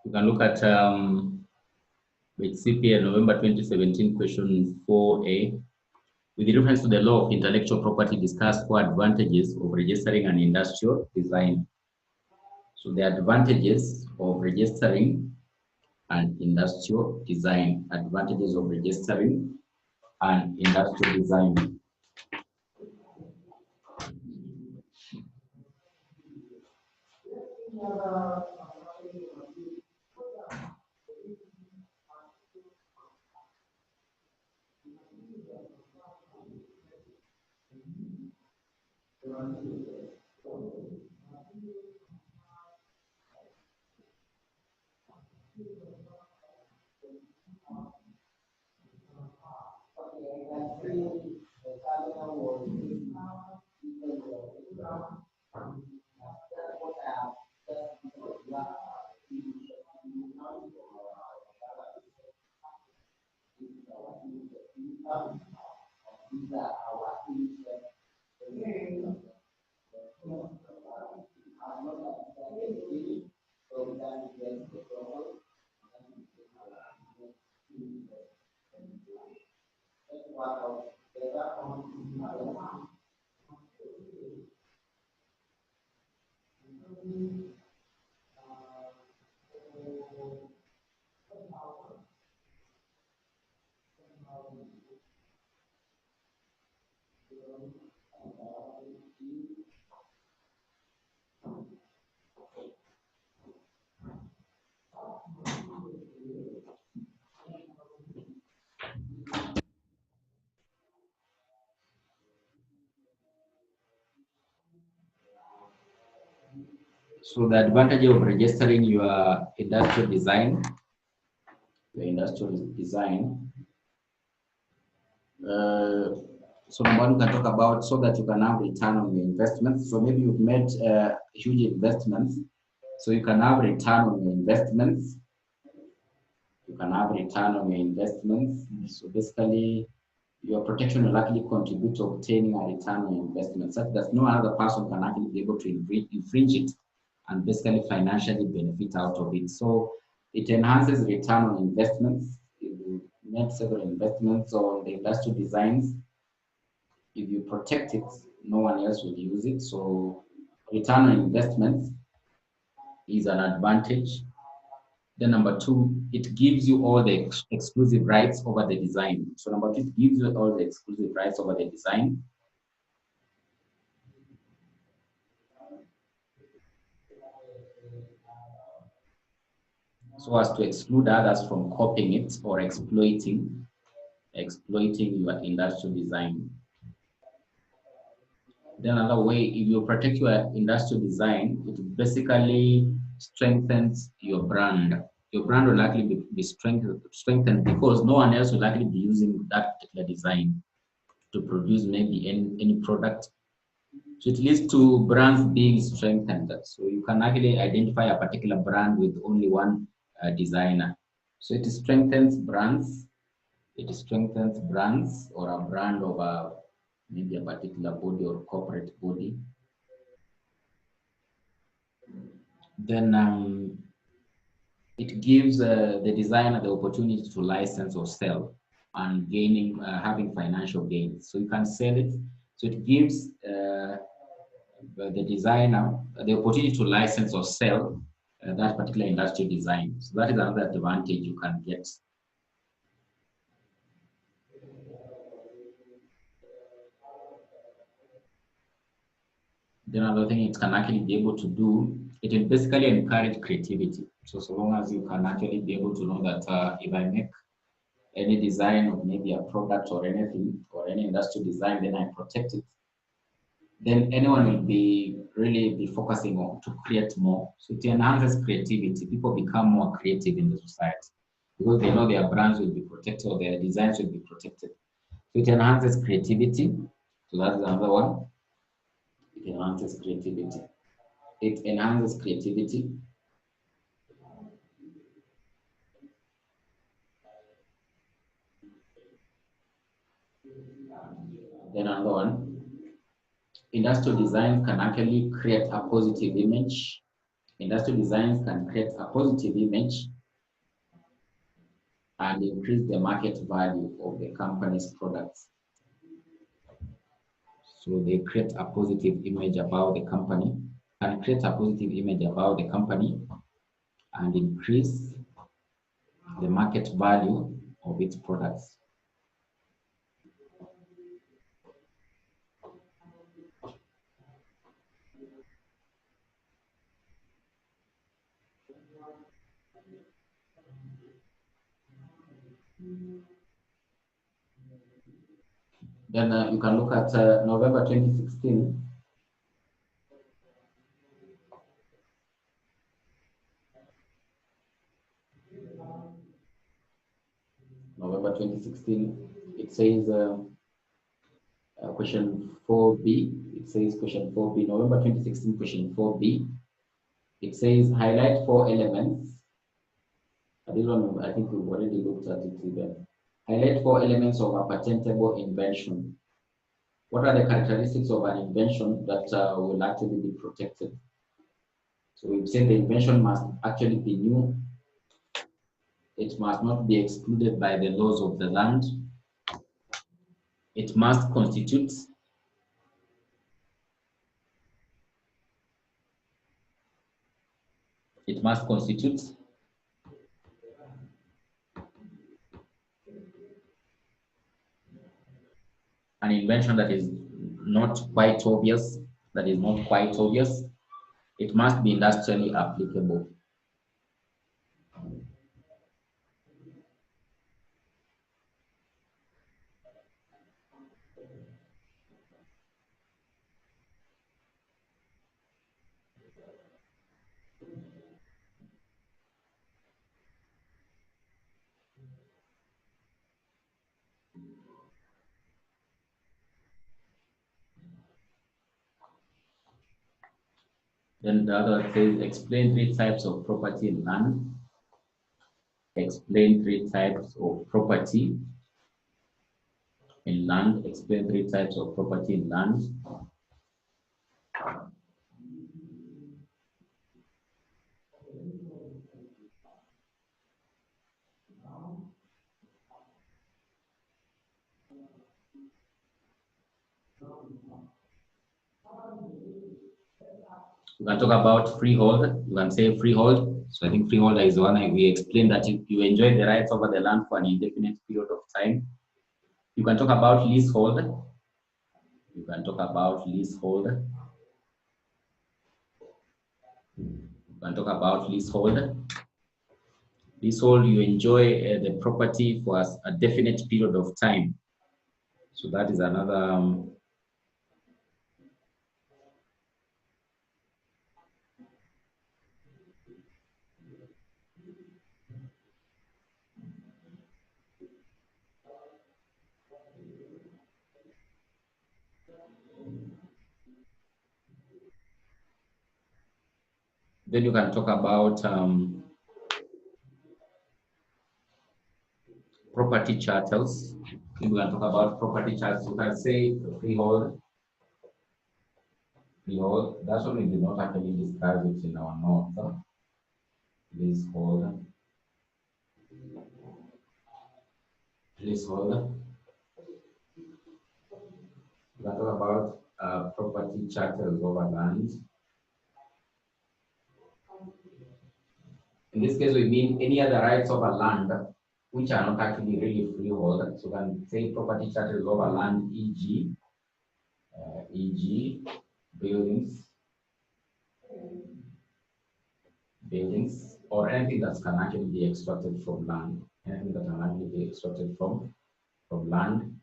You can look at with CPA November 2017 question 4A. With reference to the law of intellectual property, discuss four advantages of registering an industrial design. So the advantages of registering an industrial design. Advantages of registering an industrial design. So the advantage of registering your industrial design, so number one, we can talk about so that you can have return on your investments. So maybe you've made huge investments, so you can have return on your investments. You can have return on your investments. So basically, your protection will actually contribute to obtaining a return on your investment, such that no other person can actually be able to infringe it and basically financially benefit out of it. So it enhances return on investments. If you make several investments on the industrial designs, if you protect it, no one else will use it. So return on investments is an advantage. Then number two, it gives you all the exclusive rights over the design. So number two, it gives you all the exclusive rights over the design. So as to exclude others from copying it or exploiting your industrial design. Then another way, if you protect your industrial design, it basically strengthens your brand. Your brand will likely be strengthened because no one else will likely be using that particular design to produce maybe any product. So it leads to brands being strengthened. So you can actually identify a particular brand with only one designer. So it strengthens brands. It strengthens brands or a brand of maybe a particular body or corporate body. Then it gives the designer the opportunity to license or sell and having financial gains. So you can sell it. So it gives the designer the opportunity to license or sell that particular industrial design. So that is another advantage you can get. Then another thing it can actually be able to do, it will basically encourage creativity. So long as you can actually be able to know that if I make any design of maybe a product or anything or any industrial design, then I protect it, then anyone will really be focusing on to create more. So it enhances creativity. People become more creative in the society because they know their brands will be protected or their designs will be protected. So it enhances creativity. So that's another one. It enhances creativity. It enhances creativity. Then another one, industrial design can actually create a positive image. Industrial designs can create a positive image and increase the market value of the company's products. So they create a positive image about the company, can create a positive image about the company and increase the market value of its products. Then you can look at November 2016. November 2016, it says question 4B. It says question 4B, November 2016, question 4B. It says highlight 4 elements. This one, I think we've already looked at it even. Highlight 4 elements of a patentable invention. What are the characteristics of an invention that will actually be protected? So we've said the invention must actually be new. It must not be excluded by the laws of the land. It must constitute an invention that is not quite obvious, It must be industrially applicable. Then the other one says explain 3 types of property in land. Explain 3 types of property in land. Explain 3 types of property in land. You can talk about freehold. You can say freehold. So I think freeholder is one. We explained that you enjoy the rights over the land for an indefinite period of time. You can talk about leasehold. You can talk about leasehold. You can talk about leasehold. Leasehold, you enjoy the property for a definite period of time. So that is another. Then you can talk about property charters. We can talk about property charters. You can say freehold. Freehold. That's one we did not actually describe it in our notes. Leasehold. Leasehold. We can talk about property charters over land. In this case, we mean any other rights over land which are not actually really freehold. So we can say property charters over land, e.g., buildings, or anything that can actually be extracted from land. Anything that can actually be extracted from land.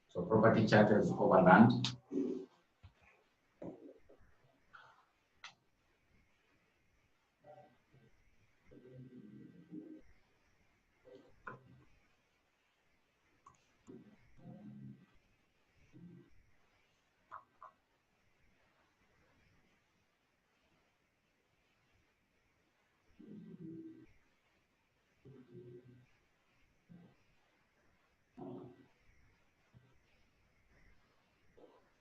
So property charters over land.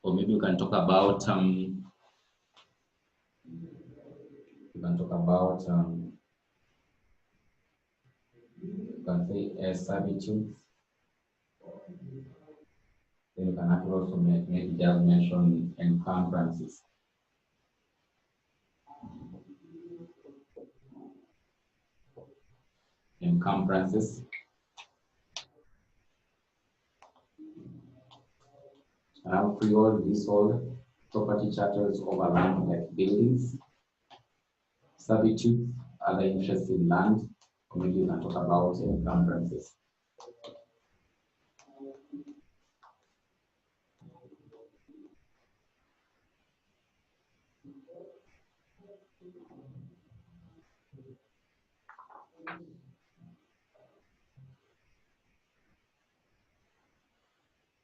Or maybe you can talk about you can say servitude. Then you can actually also maybe just mention encumbrances. Encumbrances. Now freehold, leasehold, property charters over land like buildings, servitude, other interests in land, or maybe you can talk about encumbrances.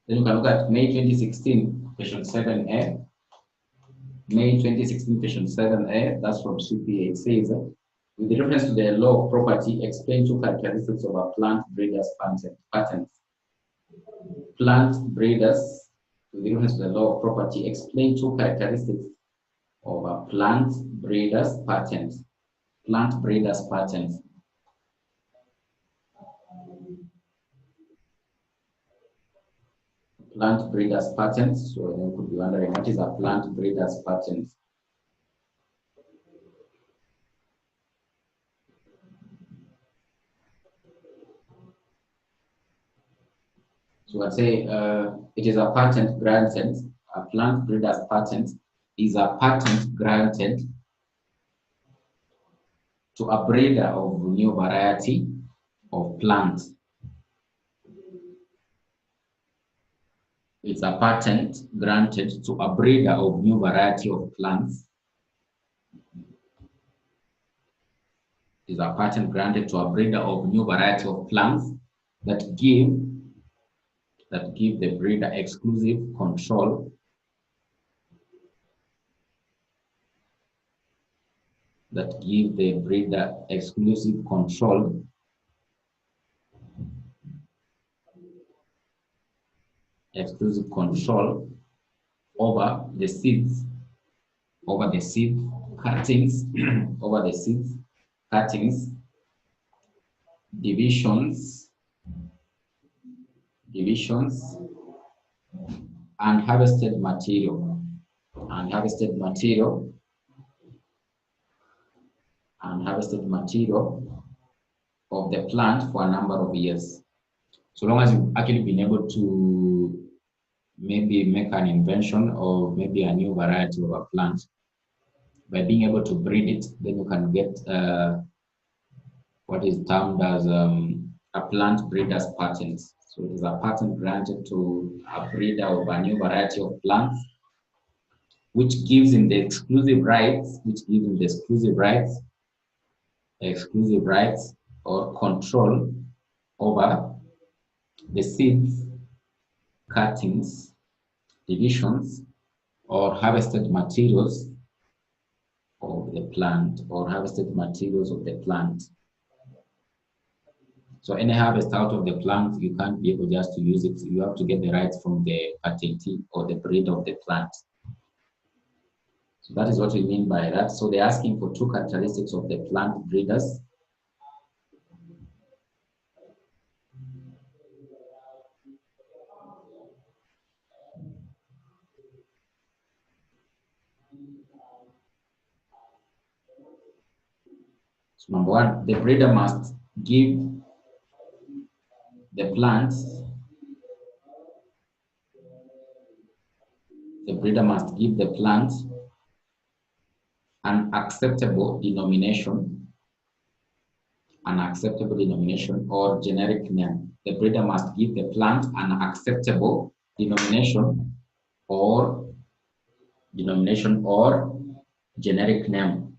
Then you can look at May 2016, question 7A. May 2016, question 7A, that's from CPA. It says, with reference to the law of property, explain 2 characteristics of a plant breeder's patent. Plant breeders, with reference to the law of property, explain 2 characteristics of a plant breeder's patent. Plant breeder's patent. Plant breeder's patent. So you could be wondering, what is a plant breeder's patent? So I say it is a patent granted. A plant breeder's patent is a patent granted to a breeder of new variety of plants. It's a patent granted to a breeder of new variety of plants. Is a patent granted to a breeder of new variety of plants that give that give the breeder exclusive control over the seeds, cuttings, over the seeds, cuttings, divisions, and harvested material, of the plant for a number of years. So long as you've actually been able to maybe make an invention or maybe a new variety of a plant, by being able to breed it, then you can get what is termed as a plant breeder's patent. So it is a patent granted to a breeder of a new variety of plants, which gives him the exclusive rights, or control over the seeds, cuttings, divisions, or harvested materials of the plant, So any harvest out of the plant, you can't be able just to use it. You have to get the rights from the patentee or the breeder of the plant. So that is what we mean by that. So they're asking for 2 characteristics of the plant breeders. So number 1, the breeder must give the plant an acceptable denomination or generic name. The breeder must give the plant an acceptable denomination or generic name.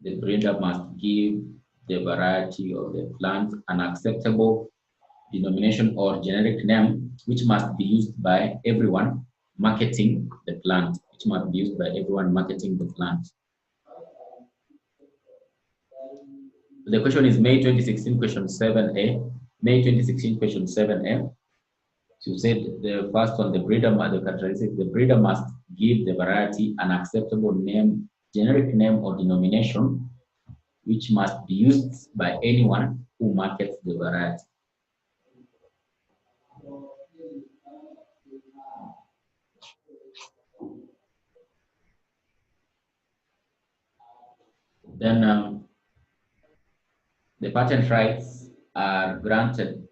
The breeder must give the variety of the plant an acceptable denomination or generic name, which must be used by everyone marketing the plant. The question is May 2016, question 7A. May 2016, question 7A. So you said the first one, the breeder must give the variety an acceptable name, generic name or denomination, which must be used by anyone who markets the variety. Then the patent rights are granted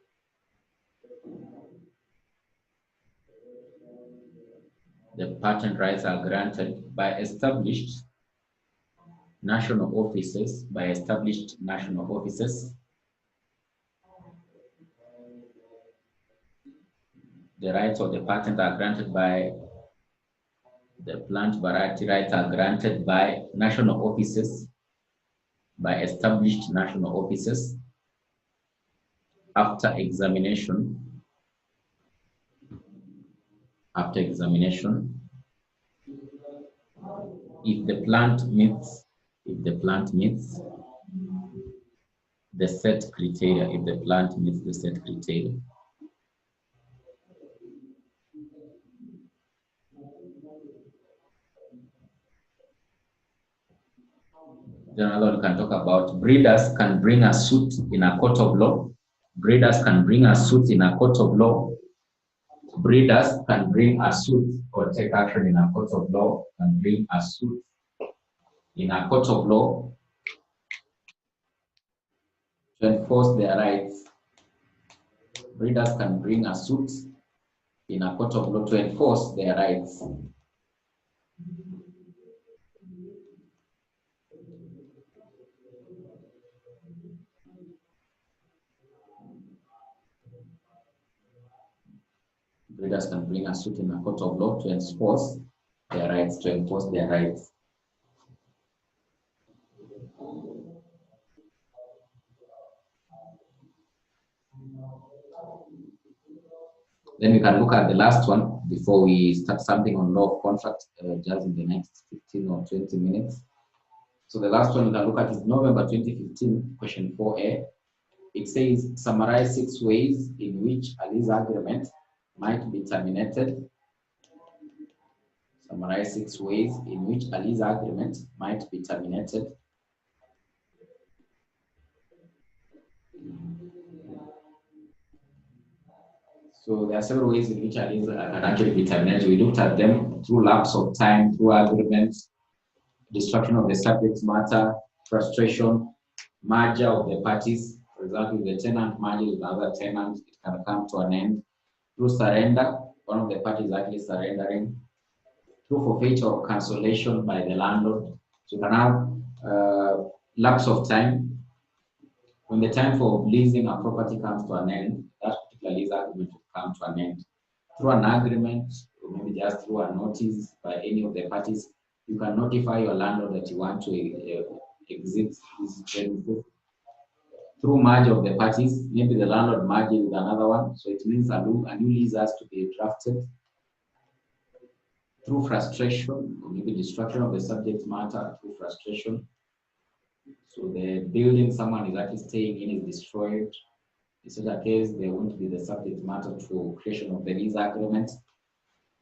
by established national offices, The rights of the patent are granted by the plant variety rights are granted by national offices, by established national offices after examination. If the plant meets the set criteria, Then alone can talk about breeders can bring a suit in a court of law. Breeders can bring a suit or take action in a court of law, to enforce their rights. Breeders can bring a suit in a court of law to enforce their rights. Breeders can bring a suit in a court of law to enforce their rights. Then we can look at the last one before we start something on law of contract, just in the next 15 or 20 minutes. So the last one we can look at is November 2015, question 4A. It says, summarize 6 ways in which a lease agreement might be terminated. Summarize 6 ways in which a lease agreement might be terminated. So there are several ways in which a lease can actually be terminated. We looked at them through lapse of time, through agreements, destruction of the subject matter, frustration, merger of the parties. For example, if the tenant merges with another tenant, it can come to an end. Through surrender, one of the parties actually surrendering. Through forfeiture or cancellation by the landlord. So you can have lapse of time. When the time for leasing a property comes to an end, that particular lease agreement will come to an end. Through an agreement, or maybe just through a notice by any of the parties, you can notify your landlord that you want to exit this premises. Through merge of the parties, maybe the landlord merges with another one, so it means a new lease has to be drafted. Through frustration, or maybe destruction of the subject matter through frustration. So the building someone is actually staying in is destroyed. In such a case, there won't be the subject matter to creation of the lease agreement.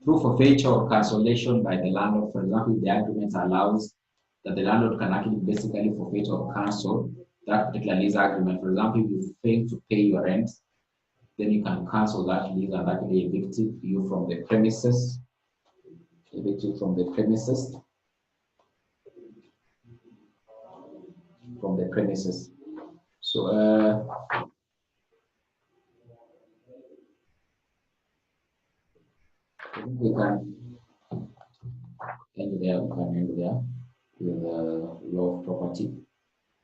Through forfeiture or cancellation by the landlord, for example, if the agreement allows that the landlord can actually basically forfeit or cancel that particular lease agreement. For example, if you fail to pay your rent, then you can cancel that lease and actually evict you from the premises. Evict you from the premises. From the premises. So I think we can end there. We can end there with the law of property.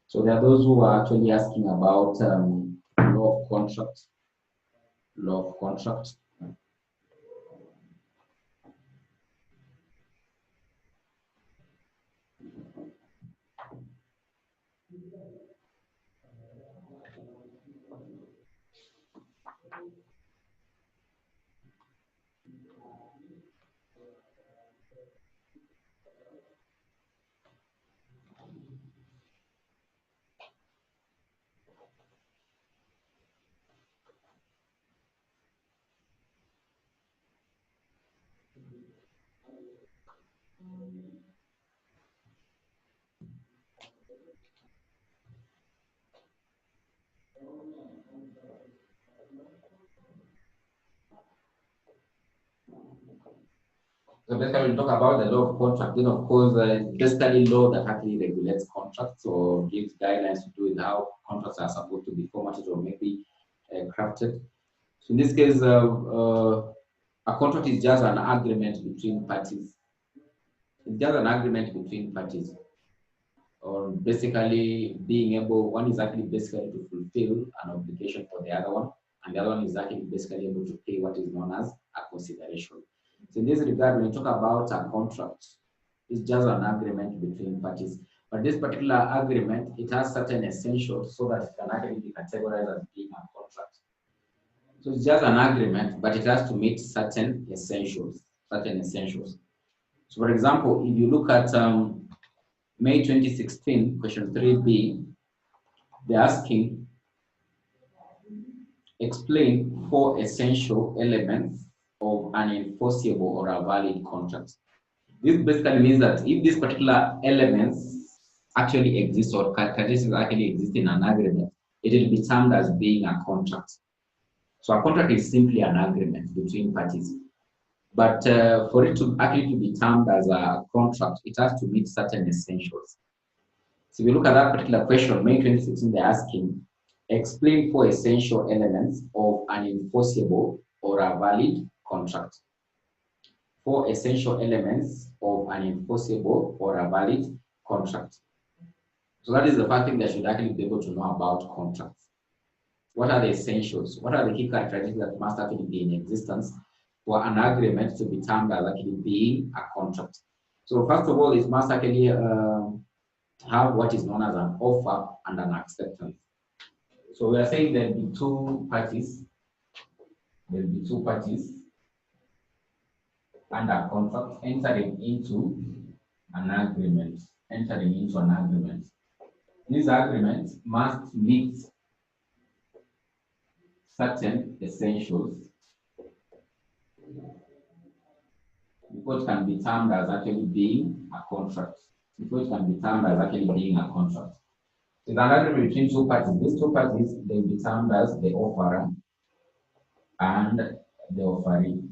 So there are those who are actually asking about law of contract. Law of contract. So basically, we talk about the law of contract. Then, of course, basically law that actually regulates contracts or gives guidelines to do with how contracts are supposed to be formatted or maybe crafted. So in this case, a contract is just an agreement between parties. It's just an agreement between parties, or basically being able, one is actually basically to fulfill an obligation for the other one, and the other one is actually basically able to pay what is known as a consideration. So in this regard, when you talk about a contract, it's just an agreement between parties. But this particular agreement, it has certain essentials so that it can actually be categorized as being a contract. So it's just an agreement, but it has to meet certain essentials. So for example, if you look at May 2016, question 3B, they're asking, explain 4 essential elements of an enforceable or a valid contract. This basically means that if these particular elements actually exist or characteristics actually exist in an agreement, it will be termed as being a contract. So a contract is simply an agreement between parties. But for it to actually be termed as a contract, it has to meet certain essentials. So if you look at that particular question, May 2016, they're asking, explain 4 essential elements of an enforceable or a valid contract. 4 essential elements of an enforceable or a valid contract. So that is the first thing that should actually be able to know about contracts. What are the essentials? What are the key characteristics that must actually be in existence for an agreement to be termed as actually being a contract? So first of all, it must actually have what is known as an offer and an acceptance. So we are saying there will be 2 parties. There will be two parties under contract entering into an agreement. This agreement must meet certain essentials before it can be termed as actually being a contract. So it's an agreement between two parties. These two parties, they will be termed as the offerer and the offeree.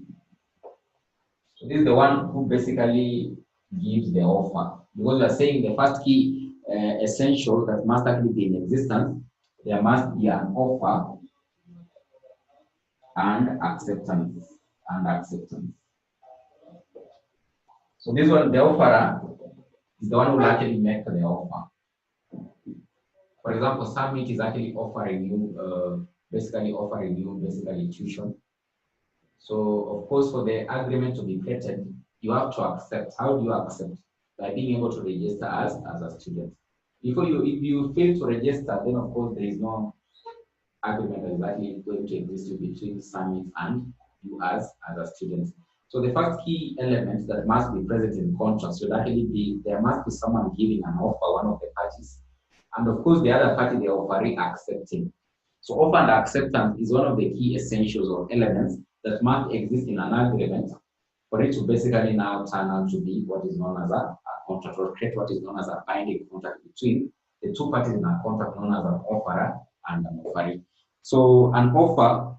So this is the one who basically gives the offer. Because we are saying the first key essential that must actually be in existence, there must be an offer and acceptance. So this one, the offerer is the one who will actually make the offer. For example, Summit is actually offering you, basically tuition. So of course, for the agreement to be created, you have to accept. How do you accept? By being able to register as a student. If you fail to register, then of course there is no agreement that is actually going to exist between Summit and you as a student. So the first key element that must be present in contract should actually be there must be someone giving an offer, one of the parties, and of course the other party, the offeree, accepting. So offer and acceptance is one of the key essentials or elements that must exist in an agreement for it to basically now turn out to be what is known as a contract, or create what is known as a binding contract between the two parties in a contract known as an offerer and an offeree. So an offer,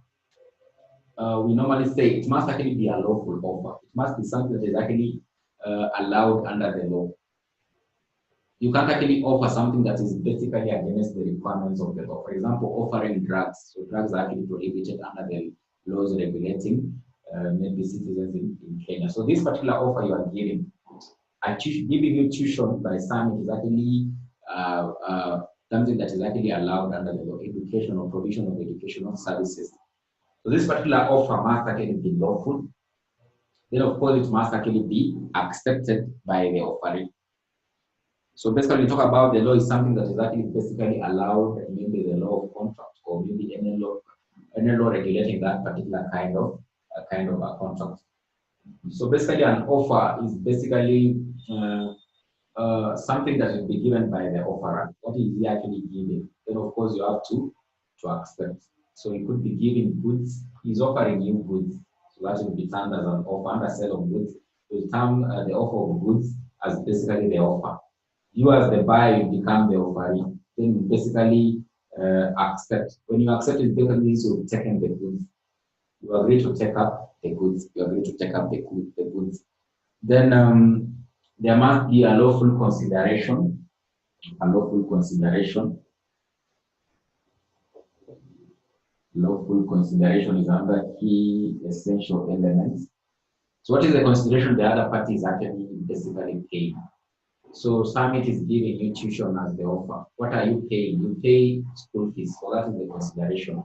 we normally say it must actually be a lawful offer. It must be something that is actually allowed under the law. You can't actually offer something that is basically against the requirements of the law. For example, offering drugs. So drugs are actually prohibited under the laws regulating maybe citizens in Kenya. So this particular offer you are giving, giving you tuition by Summit is actually something that is actually allowed under the law, education or provision of educational services. So this particular offer must actually be lawful. Then of course it must actually be accepted by the offeree. So basically, we talk about the law is something that is actually basically allowed, maybe the law of contract or maybe any law regulating that particular kind of a contract. So basically, an offer is basically something that will be given by the offerer. What is he actually giving? Then of course you have to accept. So he could be giving goods. He's offering you goods. So that will be termed as an offer. Under sale of goods, we term the offer of goods as basically the offer. You as the buyer, you become the offeree. Then you basically accept. When you accept, it basically means you've taken the goods. You agree to take up the goods. Then there must be a lawful consideration. Lawful consideration is another key essential element. So what is the consideration the other party is actually basically paying? So Summit is giving you tuition as the offer. What are you paying? You pay school fees. So that is the consideration.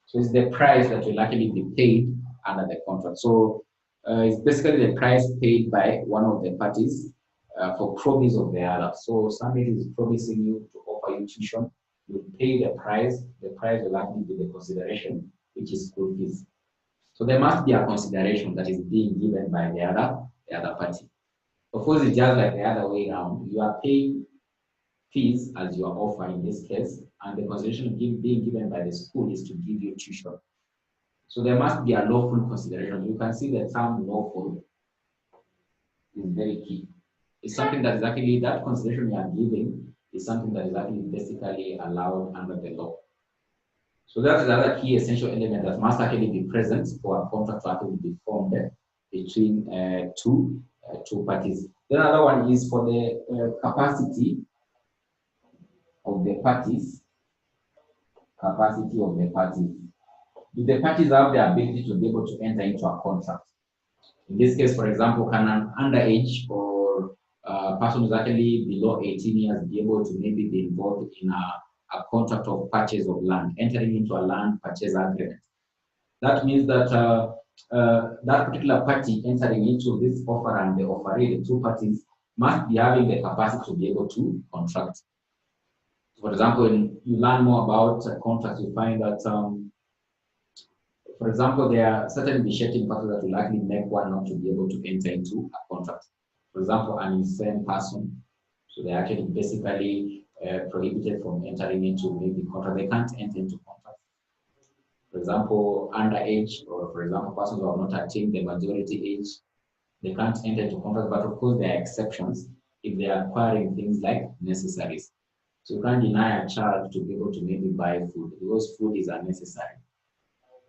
So it's the price that will actually be paid under the contract. So it's basically the price paid by one of the parties for promise of the other. So Summit is promising you to offer you tuition. You pay the price. The price will actually be the consideration, which is school fees. So there must be a consideration that is being given by the other party. Of course, it's just like the other way around. You are paying fees as your offer in this case, and the consideration being given by the school is to give you tuition. So there must be a lawful consideration. You can see the term lawful is very key. It's something that is actually, that consideration you are giving is something that is actually basically allowed under the law. So that's the other key essential element that must actually be present for a contract to actually be formed between two parties. The other one is for the capacity of the parties. Do the parties have the ability to be able to enter into a contract? In this case, for example, can an underage or a person who's actually below 18 years be able to maybe be involved in a contract of purchase of land, entering into a land purchase agreement? That means that that particular party entering into this offer and the offeree, the two parties, must be having the capacity to be able to contract. For example, when you learn more about contracts, you find that, for example, there are certain initiating factors that will likely make one not to be able to enter into a contract. For example, an insane person, so they're actually basically prohibited from entering into maybe contract. They can't enter into contract. For example, underage, or for example, persons who have not attained the majority age, they can't enter into contract. But of course, there are exceptions if they are acquiring things like necessaries. So you can't deny a child to be able to maybe buy food because food is unnecessary.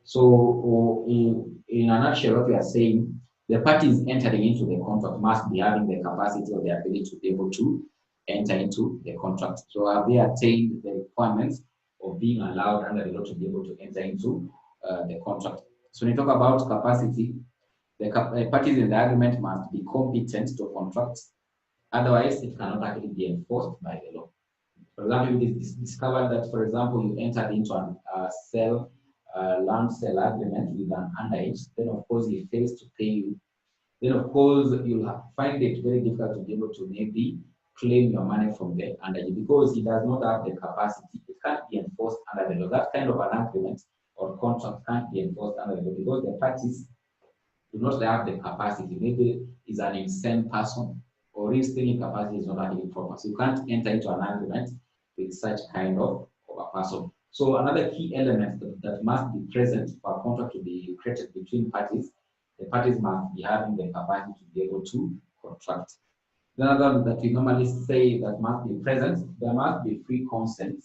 So in a nutshell, what we are saying, the parties entering into the contract must be having the capacity or the ability to be able to enter into the contract. So have they attained the requirements of being allowed under the law to be able to enter into the contract? So when you talk about capacity, the parties in the agreement must be competent to contract. Otherwise, it cannot actually be enforced by the law. For example, it is discovered that, for example, you entered into a land sale agreement with an underage, then of course he fails to pay you, then of course you'll find it very difficult to be able to maybe claim your money from the underage because he does not have the capacity. It can't be enforced under the law. That kind of an agreement or contract can't be enforced under the law because the parties do not have the capacity. Maybe is an insane person or his thinking capacity is not actually proper. So you can't enter into an agreement with such kind of a person. So another key element that must be present for a contract to be created between parties, the parties must be having the capacity to be able to contract. Another that we normally say that must be present, there must be free consent.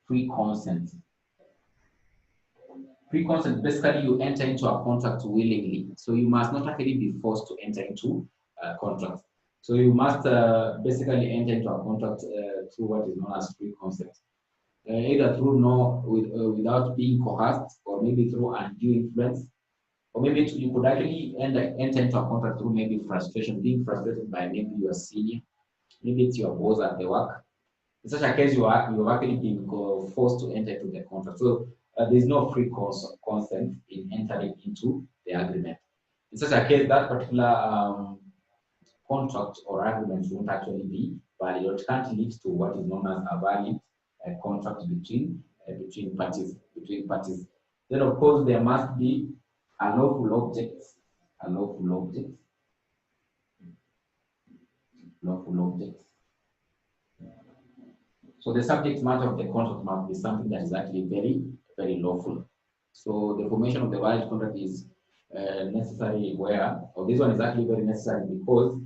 Free consent. Free consent, basically you enter into a contract willingly. So you must not actually be forced to enter into a contract. So you must basically enter into a contract through what is known as free consent. Either through without being coerced, or maybe through undue influence, or maybe you could actually enter into a contract through maybe frustration, being frustrated by maybe your senior, maybe it's your boss at the work. In such a case, you are actually being forced to enter into the contract. So there is no free consent in entering into the agreement. In such a case, that particular contract or agreement won't actually be valid, or it can't lead to what is known as a valid contract between parties. Then, of course, there must be a lawful object. So the subject matter of the contract must be something that is actually very, very lawful. So the formation of the valid contract is necessary where, or this one is actually very necessary because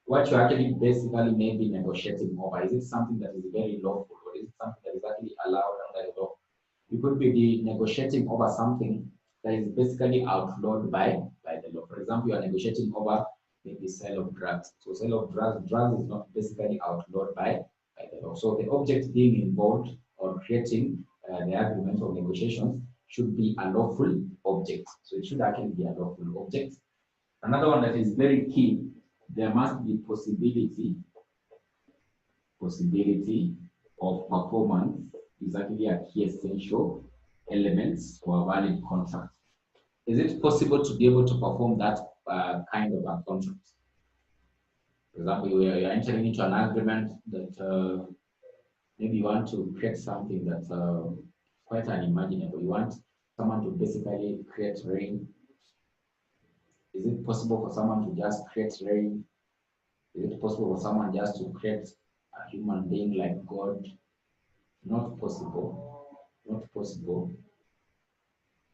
what you actually basically may be negotiating over, is it something that is very lawful or is it something that is actually allowed under the law? You could be negotiating over something that is basically outlawed by the law. For example, you are negotiating over maybe sale of drugs. So sale of drugs is not basically outlawed by the law. So the object being involved or creating the agreement or negotiations should be a lawful object. So it should actually be a lawful object. Another one that is very key, there must be possibility of performance is actually a key essential element for a valid contract. Is it possible to be able to perform that kind of a contract? For example, you are entering into an agreement that maybe you want to create something that's quite unimaginable. You want someone to basically create rain. Is it possible for someone to just create rain? Is it possible for someone just to create a human being like God? Not possible. Not possible.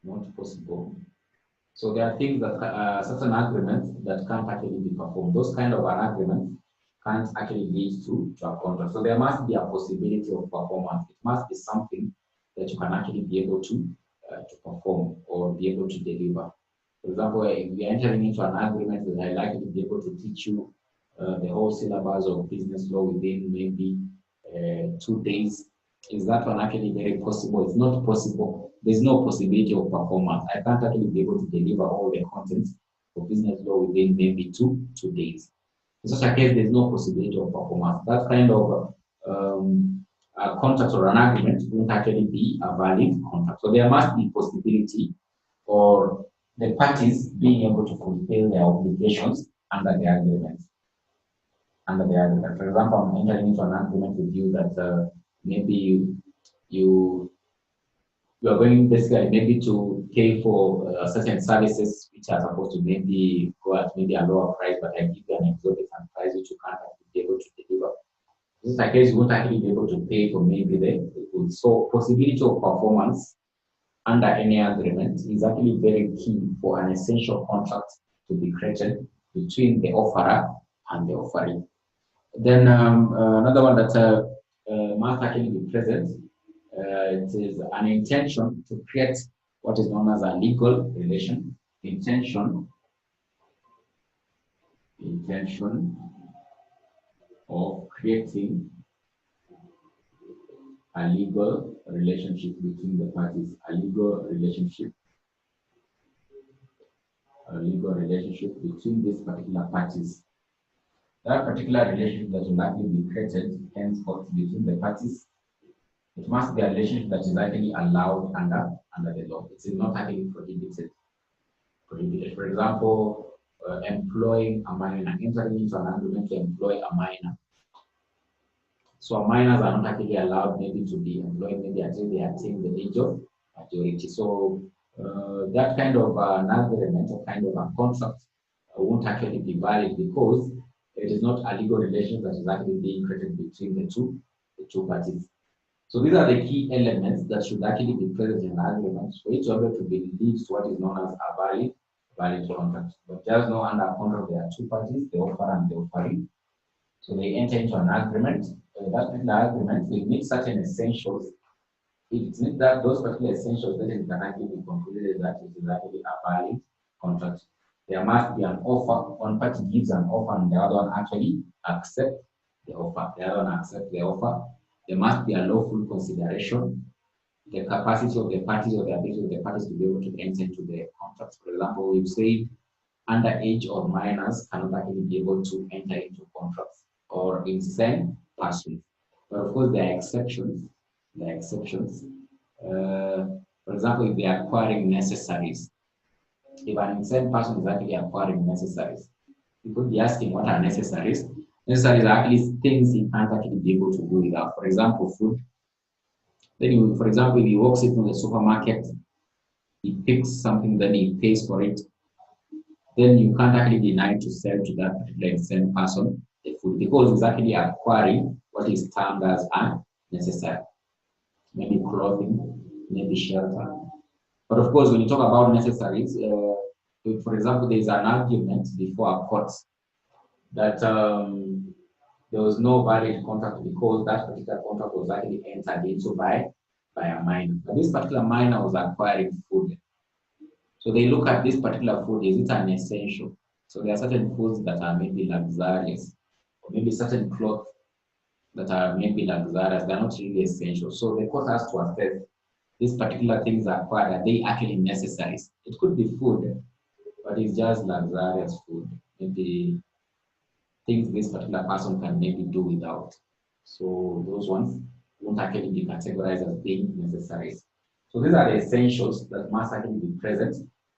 Not possible. So there are things that certain agreements that can't actually be performed. Those kind of an agreement can't actually lead to a contract. So there must be a possibility of performance. It must be something that you can actually be able to perform or be able to deliver. For example, if we are entering into an agreement that I like to be able to teach you the whole syllabus of business law within maybe 2 days, is that one actually very possible? It's not possible. There's no possibility of performance. I can't actually be able to deliver all the content of business law within maybe two days. In such a case, there's no possibility of performance. That kind of a contract or an agreement won't actually be a valid contract. So there must be possibility for the parties being able to fulfill their obligations under the agreement. For example, I'm entering into an agreement with you that maybe you you are going basically maybe to pay for certain services which are supposed to maybe go at maybe a lower price, but I give you an exorbitant price which you can't actually be able to deliver. This is a case you won't actually be able to pay for maybe the goods. So possibility of performance under any agreement is actually very key for an essential contract to be created between the offerer and the offeree. Then another one that must actually be present, it is an intention to create what is known as a legal relation. Intention of creating a legal relationship between the parties. A legal relationship between these particular parties. That particular relationship that will actually be created henceforth between the parties, it must be a relationship that is actually allowed under the law. It is not actually prohibited. For example, employing a minor, entering into an agreement to employ a minor. So minors are not actually allowed maybe to be employed maybe until they attain the age of majority. So that kind of an agreement or kind of a contract won't actually be valid because it is not a legal relation that is actually being created between the two parties. So these are the key elements that should actually be present in an agreement for it to be able to be lead to what is known as a valid contract. But just know under a contract there are two parties, the offerer and the offeree. So they enter into an agreement. That particular agreement will meet certain essentials. If it's meet that those particular essentials, then it can actually be concluded that it is actually a valid contract. There must be an offer. One party gives an offer, and the other one actually accepts the offer. The other one accepts the offer. There must be a lawful consideration. The capacity of the parties or the ability of the parties to be able to enter into the contract. For example, we've said underage or minors cannot actually be able to enter into contracts or insane persons. But of course, there are exceptions. For example, if they are acquiring necessaries, if an insane person is actually acquiring necessaries, you could be asking what are necessaries. Necessaries are actually things he can't actually be able to do without. For example, food. Then, for example, if he walks into the supermarket, he picks something, then he pays for it. Then you can't actually deny to sell to that particular insane person the food because he's actually acquiring what is termed as unnecessary. Maybe clothing, maybe shelter. But of course, when you talk about necessaries, for example, there is an argument before a court that there was no valid contract because that particular contract was actually entered into by a minor. But this particular minor was acquiring food. So they look at this particular food, is it an essential? So there are certain foods that are maybe luxurious, or maybe certain clothes that are maybe luxurious, they're not really essential. So the court has to assess these particular things acquired, are they actually necessary? It could be food, but it's just luxurious food. Maybe things this particular person can maybe do without. So those ones won't actually be categorized as being necessary. So these are the essentials that must actually be present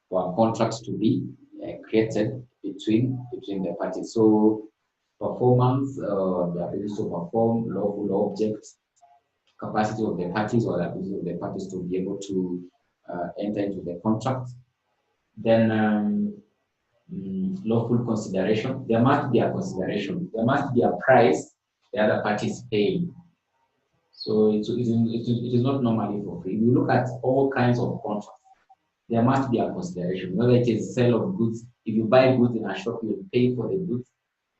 for contracts to be created between the parties. So performance, the ability to perform, lawful objects, capacity of the parties or the ability of the parties to be able to enter into the contract. Then lawful consideration. There must be a consideration. There must be a price the other parties pay. So it is not normally for free. We look at all kinds of contracts. There must be a consideration, whether it is sale of goods. If you buy goods in a shop, you pay for the goods.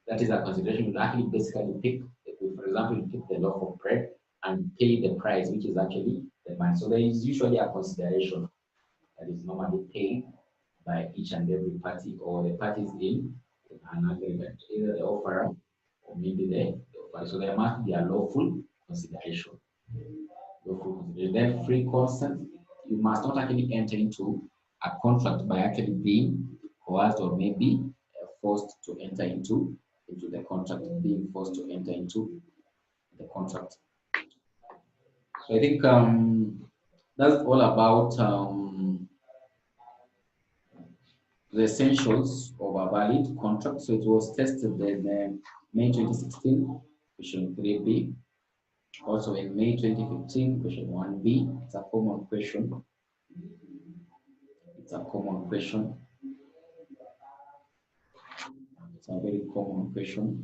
That is a consideration. You actually basically pick the good. For example, you pick the loaf of bread and pay the price, which is actually the money. So there is usually a consideration that is normally paid by each and every party or the parties in an agreement, either the offerer or maybe the offerer. So there must be a lawful consideration. Then free consent. You must not actually enter into a contract by actually being coerced or maybe forced to enter into the contract, being forced to enter into the contract. So I think that's all about the essentials of a valid contract. So it was tested in May 2016, question 3B. Also in May 2015, question 1B, it's a common question. It's a common question. It's a very common question.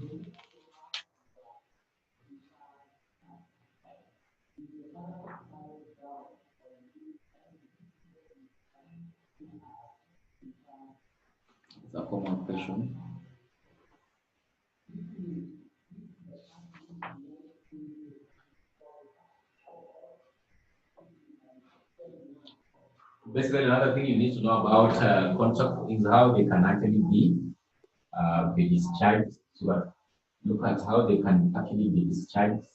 It's a common question. Basically, another thing you need to know about contract is how they can actually be discharged. So look at how they can actually be discharged.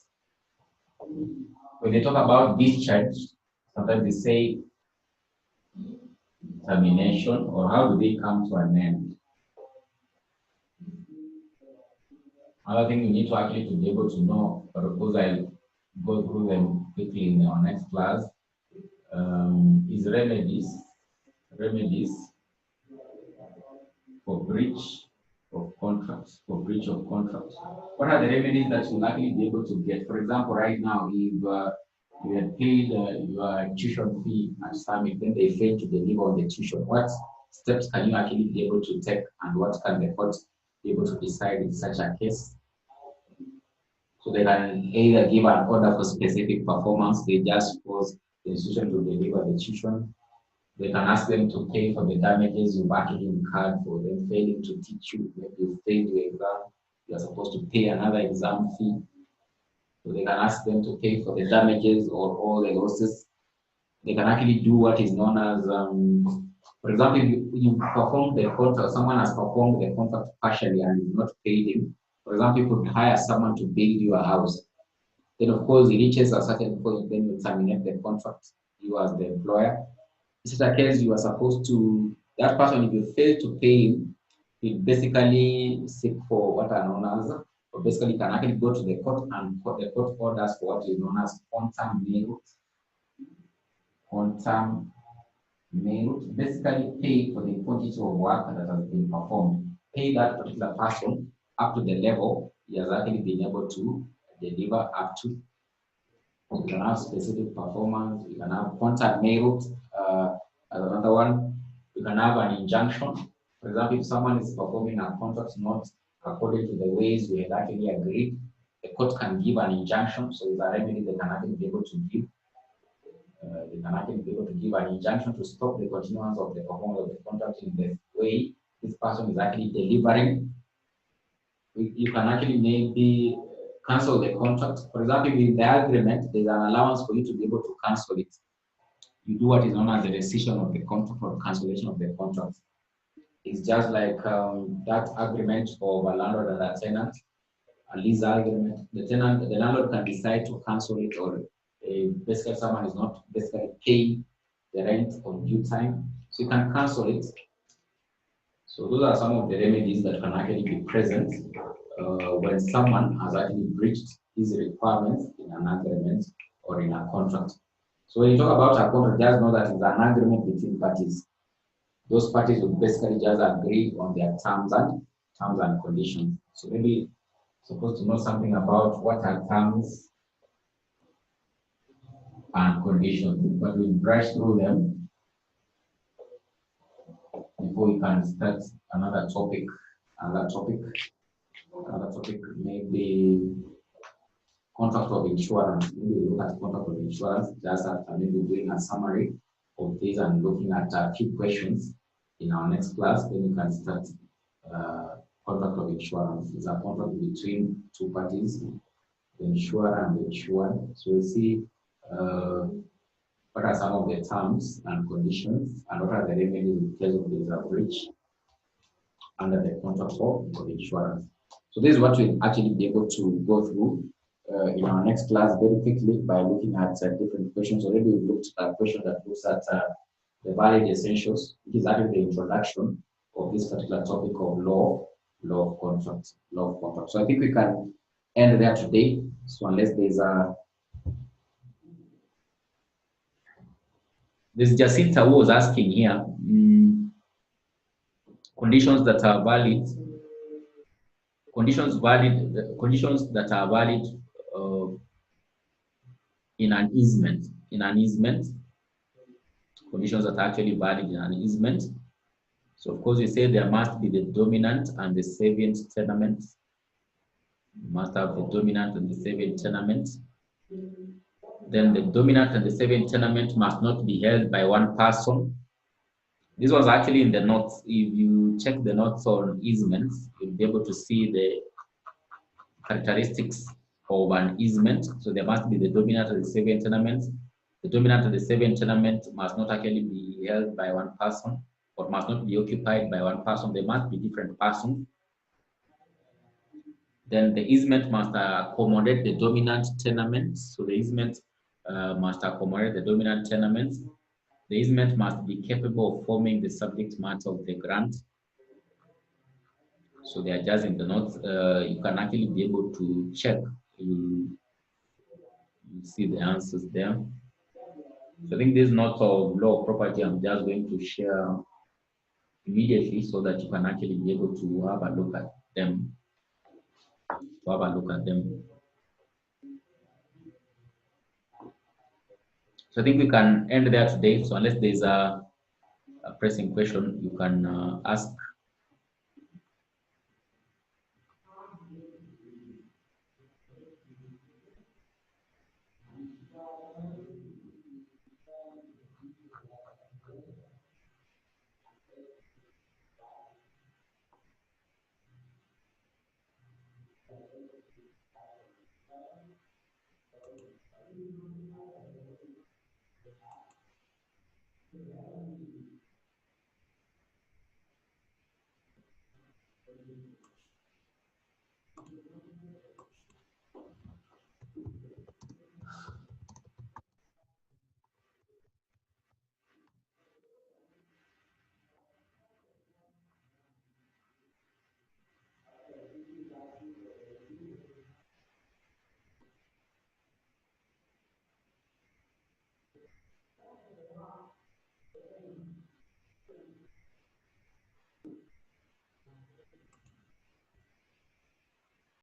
When they talk about discharge, sometimes they say termination, or how do they come to an end? Another thing you need to actually to be able to know, but of course I'll go through them quickly in our next class, is remedies for breach of contracts, for breach of contracts. What are the remedies that you'll actually be able to get? For example, right now, if you had paid your tuition fee at Summit, then they fail to deliver on the tuition, what steps can you actually be able to take, and what can the court be able to decide in such a case? So they can either give an order for specific performance, they just force the institution to deliver the tuition. They can ask them to pay for the damages you've actually incurred for them failing to teach you. Maybe you failed your exam, you're supposed to pay another exam fee. So they can ask them to pay for the damages or all the losses. They can actually do what is known as, for example, if you perform the contract, someone has performed the contract partially and you've not paid him. For example, you could hire someone to build you a house. Then, of course, it reaches a certain point, then you terminate the contract, you as the employer. In such a case, you are supposed to, that person, if you fail to pay him, he basically seek for what are known as, or basically can actually go to the court and the court orders for what is known as quantum merit, basically pay for the quantity of work that has been performed, pay that particular person up to the level he has actually been able to deliver up to. You can have specific performance, you can have quantum merit, as another one. You can have an injunction. For example, if someone is performing a contract not according to the ways we had actually agreed, the court can give an injunction. So it's a remedy they can actually be able to give. They can actually be able to give an injunction to stop the continuance of the performance of the contract in the way this person is actually delivering. You can actually maybe cancel the contract. For example, in the agreement, there's an allowance for you to be able to cancel it. You do what is known as the rescission of the contract or cancellation of the contract. It's just like that agreement of a landlord and a tenant, a lease agreement. The landlord can decide to cancel it, or basically someone is not basically paying the rent on due time, so you can cancel it. So those are some of the remedies that can actually be present when someone has actually breached his requirements in an agreement or in a contract. So when you talk about a contract, just know that it's an agreement between parties. Those parties will basically just agree on their terms and conditions. So maybe supposed to know something about what are terms and conditions, but we'll brush through them before we can start another topic. Another topic maybe contract of insurance. Maybe we look at contract of insurance just after maybe doing a summary of this and looking at a few questions in our next class. Then we can start contract of insurance. It's a contract between two parties, the insurer and the insured. So we'll see what are some of the terms and conditions and what are the remedies in case of there is a breach under the contract of insurance. So this is what we'll actually be able to go through in our next class very quickly by looking at different questions. Already we looked at a question that looks at the valid essentials, which is actually the introduction of this particular topic of law of contract. So I think we can end there today. So unless there's Jacinta who was asking here, conditions that are valid, conditions that are valid in an easement. In an easement, conditions that are actually valid in an easement. So of course, we say there must be the dominant and the savient tenement. You must have the dominant and the savient tenement. Then the dominant and the savient tenement must not be held by one person. This was actually in the notes. If you check the notes on easements, you'll be able to see the characteristics of an easement. So there must be the dominant and the savient tenement. The dominant and the savient tenement must not actually be held by one person, or must not be occupied by one person. They must be different persons. Then the easement must accommodate the dominant tenement. So the easement must accommodate the dominant tenement. The easement must be capable of forming the subject matter of the grant. So they are just in the notes. You can actually be able to check. You see the answers there. So I think these notes of law of property, I'm just going to share immediately so that you can actually be able to have a look at them. So I think we can end there today. So unless there's a pressing question, you can ask.